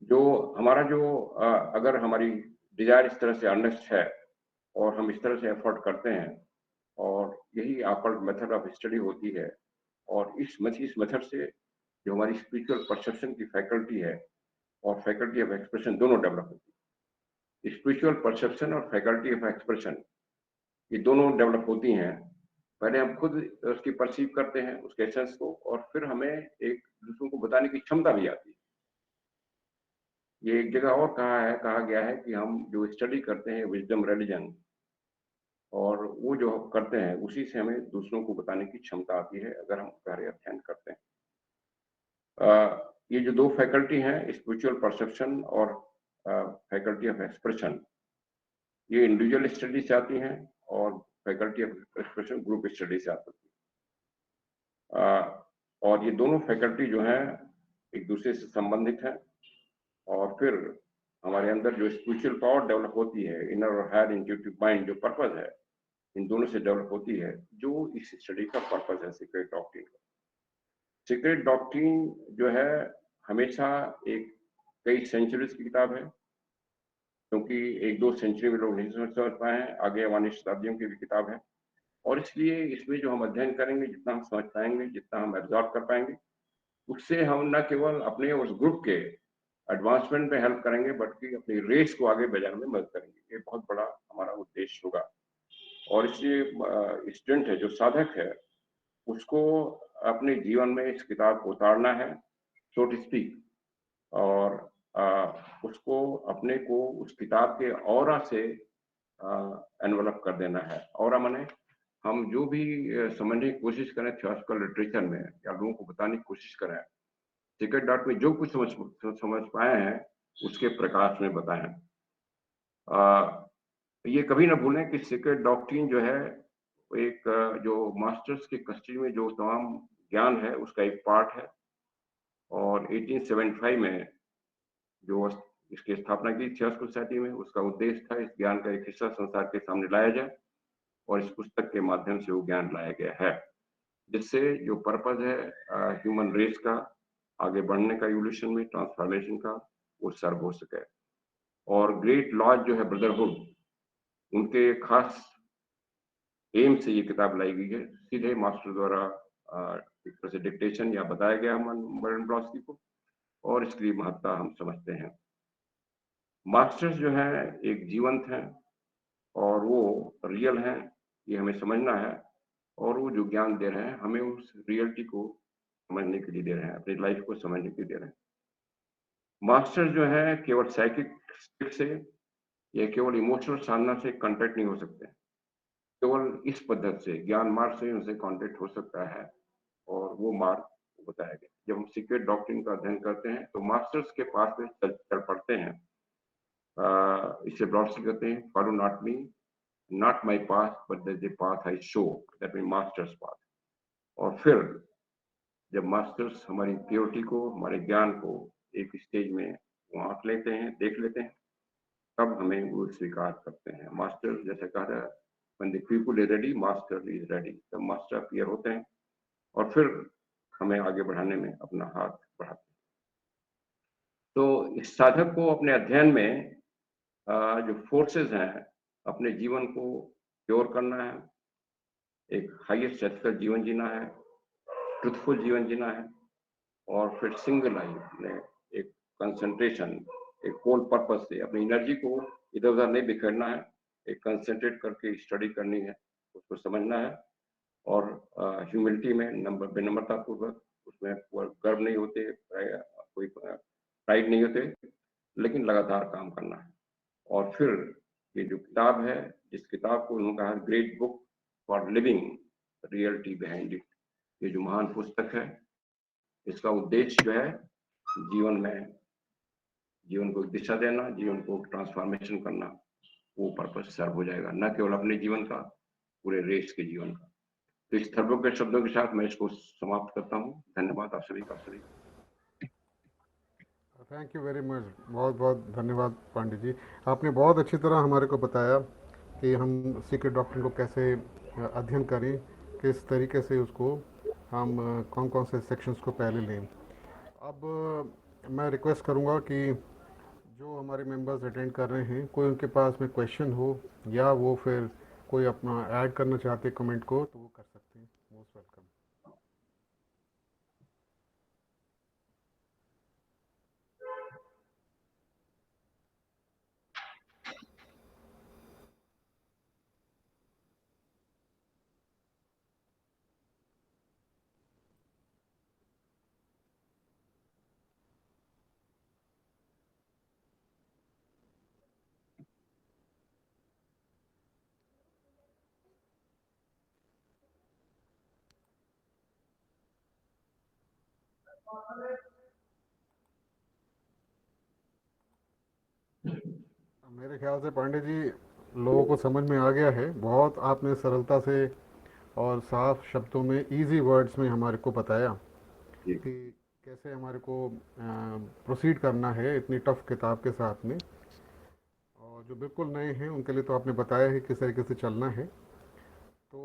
S2: जो हमारा जो अगर हमारी डिजायर इस तरह से अर्नेस्ट है, और हम इस तरह से एफर्ट करते हैं, और यही आपका मेथड ऑफ स्टडी होती है, और इस मेथड से जो हमारी स्पिरिचुअल परसेप्शन की फैकल्टी है, और फैकल्टी ऑफ एक्सप्रेशन दोनों डेवलप होती है। स्पिरिचुअल परसेप्शन और फैकल्टी ऑफ एक्सप्रेशन, ये दोनों डेवलप होती हैं। पहले हम खुद उसकी परसीव करते हैं उसके एसेंस को, और फिर हमें एक दूसरों को बताने की क्षमता भी आती है। ये एक जगह और कहा गया है कि हम जो स्टडी करते हैं विजडम रिलीजन, और वो जो करते हैं उसी से हमें दूसरों को बताने की क्षमता आती है, अगर हम गहरे अध्ययन करते हैं। ये जो दो फैकल्टी हैं, स्पिरिचुअल परसेप्शन और फैकल्टी ऑफ एक्सप्रेशन, ये इंडिविजुअल स्टडी से आती हैं और faculty of expression group study से आती है। और ये दोनों फैकल्टी जो हैं एक दूसरे से संबंधित हैं, और फिर हमारे अंदर जो स्पिरिचुअल पावर डेवलप होती है, इनर और हायर इंट्यूटिव माइंड जो पर्पस है, इन दोनों से डेवलप होती है, जो इस स्टडी का पर्पस है सीक्रेट डॉक्ट्रिन का। सीक्रेट डॉक्ट्रिन जो है हमेशा एक कई सेंचुरीज की किताब है, क्योंकि एक दो सेंचुरी में लोग नहीं समझ पाए हैं, आगे आने शताब्दियों की भी किताब है, और इसलिए इसमें जो हम अध्ययन करेंगे, जितना हम समझ पाएंगे, जितना हम एब्जॉर्व कर पाएंगे, उससे हम न केवल अपने उस ग्रुप के एडवांसमेंट में हेल्प करेंगे, बल्कि अपनी रेस को आगे बढ़ाने में मदद करेंगे। ये बहुत बड़ा हमारा उद्देश्य होगा, और इसलिए स्टूडेंट है, जो साधक है, उसको अपने जीवन में इस किताब को उतारना है, सो टू स्पीक, और उसको अपने को उस किताब के ऑरा से एनवलप कर देना है। ऑरा माने हम जो भी समझने की कोशिश करें थियोसॉफिकल लिटरेचर में, या लोगों को बताने की कोशिश करें, सीक्रेट डॉट में जो कुछ समझ पाए हैं, उसके प्रकाश में बताएं। ये कभी ना भूलें कि सीक्रेट डॉक्ट्रिन जो है एक जो मास्टर्स के कस्टडी में जो तमाम ज्ञान है, उसका एक पार्ट है, और 1875 में जो इसकी स्थापना की थियोसॉफिकल सोसाइटी में, उसका उद्देश्य था इस ज्ञान का एक हिस्सा संसार के सामने लाया जाए, और इस पुस्तक के माध्यम से वो ज्ञान लाया गया है, जिससे जो पर्पज है ह्यूमन रेस का आगे बढ़ने का, इवोल्यूशन में ट्रांसफॉर्मेशन का, वो सर्व हो सके। और ग्रेट लॉज जो है ब्रदरहुड, उनके खास एम से ये किताब लाई गई है, सीधे मास्टर द्वारा एक तरह से डिक्टेशन या बताया गया मॉडर्न फिलॉसफी को, और इसकी महत्ता हम समझते हैं। मास्टर्स जो है एक जीवंत हैं, और वो रियल हैं, ये हमें समझना है, और वो जो ज्ञान दे रहे हैं हमें उस रियलिटी को समझने के लिए दे रहे हैं, अपनी लाइफ को समझने के लिए दे रहे हैं। मास्टर्स जो है केवल साइकिक से या केवल इमोशनल साधना से कांटेक्ट नहीं हो सकते, केवल इस पद्धति से ज्ञान मार्ग से उनसे कांटेक्ट हो सकता है, और वो मार्ग बताया गया। जब हम सीक्रेट डॉक्ट्रिन का अध्ययन करते हैं तो मास्टर्स के पास में चल पड़ते हैं। इसे ब्रॉडली कहते हैं follow not me, not my path, but the path I show, that mean masters path. और फिर जब मास्टर्स हमारी प्योरिटी को, हमारे ज्ञान को एक स्टेज में वो आंक लेते हैं, देख लेते हैं, तब हमें वो स्वीकार करते हैं। मास्टर जैसे कहा था, when the people is ready, master is ready, तब मास्टर अपीयर होते हैं, और फिर हमें आगे बढ़ाने में अपना हाथ बढ़ाते हैं। तो इस साधक को अपने अध्ययन में जो फोर्सेस हैं, अपने जीवन को प्योर करना है, एक हाईएस्ट एथिकल जीवन जीना है, ट्रुथफुल जीवन जीना है, और फिर सिंगल लाइफ में एक कंसंट्रेशन, एक होल पर्पस से अपनी एनर्जी को इधर उधर नहीं बिखेरना है, एक कंसंट्रेट करके स्टडी करनी है, उसको समझना है, और ह्यूमिलिटी में विनम्रता पूर्वक, उसमें गर्व नहीं होते, कोई प्राइड नहीं होते, लेकिन लगातार काम करना है। और फिर ये जो किताब है, इस किताब को उन्होंने कहा great book for living reality behind it, ये जो महान पुस्तक है, इसका उद्देश्य जो है जीवन को दिशा देना, जीवन को ट्रांसफॉर्मेशन करना, वो पर्पस सर्व हो जाएगा, न केवल अपने जीवन का, पूरे रेस के जीवन का। तो इस थर्बो के शब्दों के साथ मैं इसको समाप्त करता हूँ। धन्यवाद आप सभी का।
S1: थैंक यू वेरी मच, बहुत बहुत धन्यवाद पांडे जी। आपने बहुत अच्छी तरह हमारे को बताया कि हम सीक्रेट डॉक्ट्रिन को कैसे अध्ययन करें, किस तरीके से उसको हम कौन कौन से सेक्शंस को पहले लें। अब मैं रिक्वेस्ट करूँगा कि जो हमारे मेंबर्स अटेंड कर रहे हैं, कोई उनके पास में क्वेश्चन हो, या वो फिर कोई अपना ऐड करना चाहते कमेंट को, तो वो कर सकते हैं। Most welcome. मेरे ख्याल से पांडे जी लोगों को समझ में आ गया है। बहुत आपने सरलता से और साफ शब्दों में, इजी वर्ड्स में हमारे को बताया
S2: जी
S1: कि कैसे हमारे को प्रोसीड करना है इतनी टफ किताब के साथ में। और जो बिल्कुल नए हैं उनके लिए तो आपने बताया है किस तरीके से चलना है। तो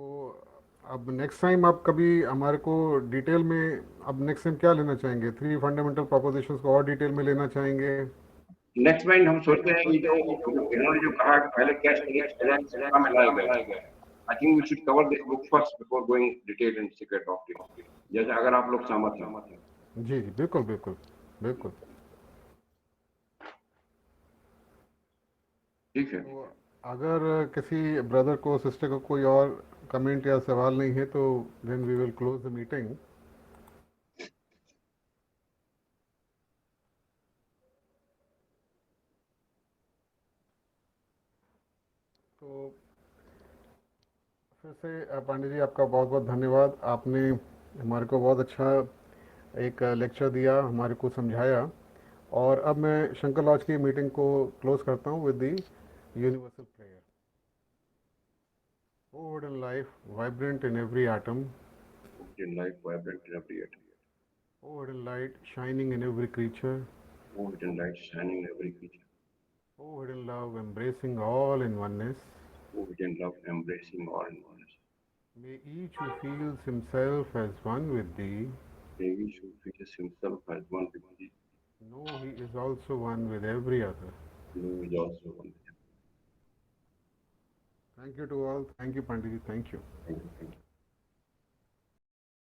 S1: अब नेक्स्ट टाइम आप कभी हमारे को डिटेल में, अब नेक्स्ट टाइम क्या लेना चाहेंगे? थ्री फंडामेंटल प्रोपोजिशंस को और डिटेल में लेना चाहेंगे?
S2: नेक्स्ट माइंड हम सोचते हैं कि इन्होंने जो कहा कि पहले क्या सजा में लाए गए, I think we should cover this book first before going detail in secret doctrine, जैसे अगर आप लोग सहमत हैं।
S1: जी जी, बिल्कुल बिल्कुल बिल्कुल।
S2: ठीक है।
S1: तो अगर किसी ब्रदर को, सिस्टर को कोई और कमेंट या सवाल नहीं है तो then we will close the meeting. तो फिर से पांडे जी आपका बहुत बहुत धन्यवाद। आपने हमारे को बहुत अच्छा एक लेक्चर दिया, हमारे को समझाया। और अब मैं शंकर लॉज की मीटिंग को क्लोज करता हूँ with the universal prayer. O hidden life, vibrant in every atom.
S2: In life vibrant in every atom.
S1: O hidden light, shining in every creature.
S2: Oh, hidden light shining in every creature.
S1: O hidden love, embracing all in oneness.
S2: Oh, hidden love embracing all in oneness.
S1: May each who feels himself as one with thee
S2: May each who feels himself as one with thee,
S1: know he is also one with every other.
S2: know is also one with him.
S1: Thank you to all. Thank you, Pandit. Thank you.
S2: Thank you. Thank you.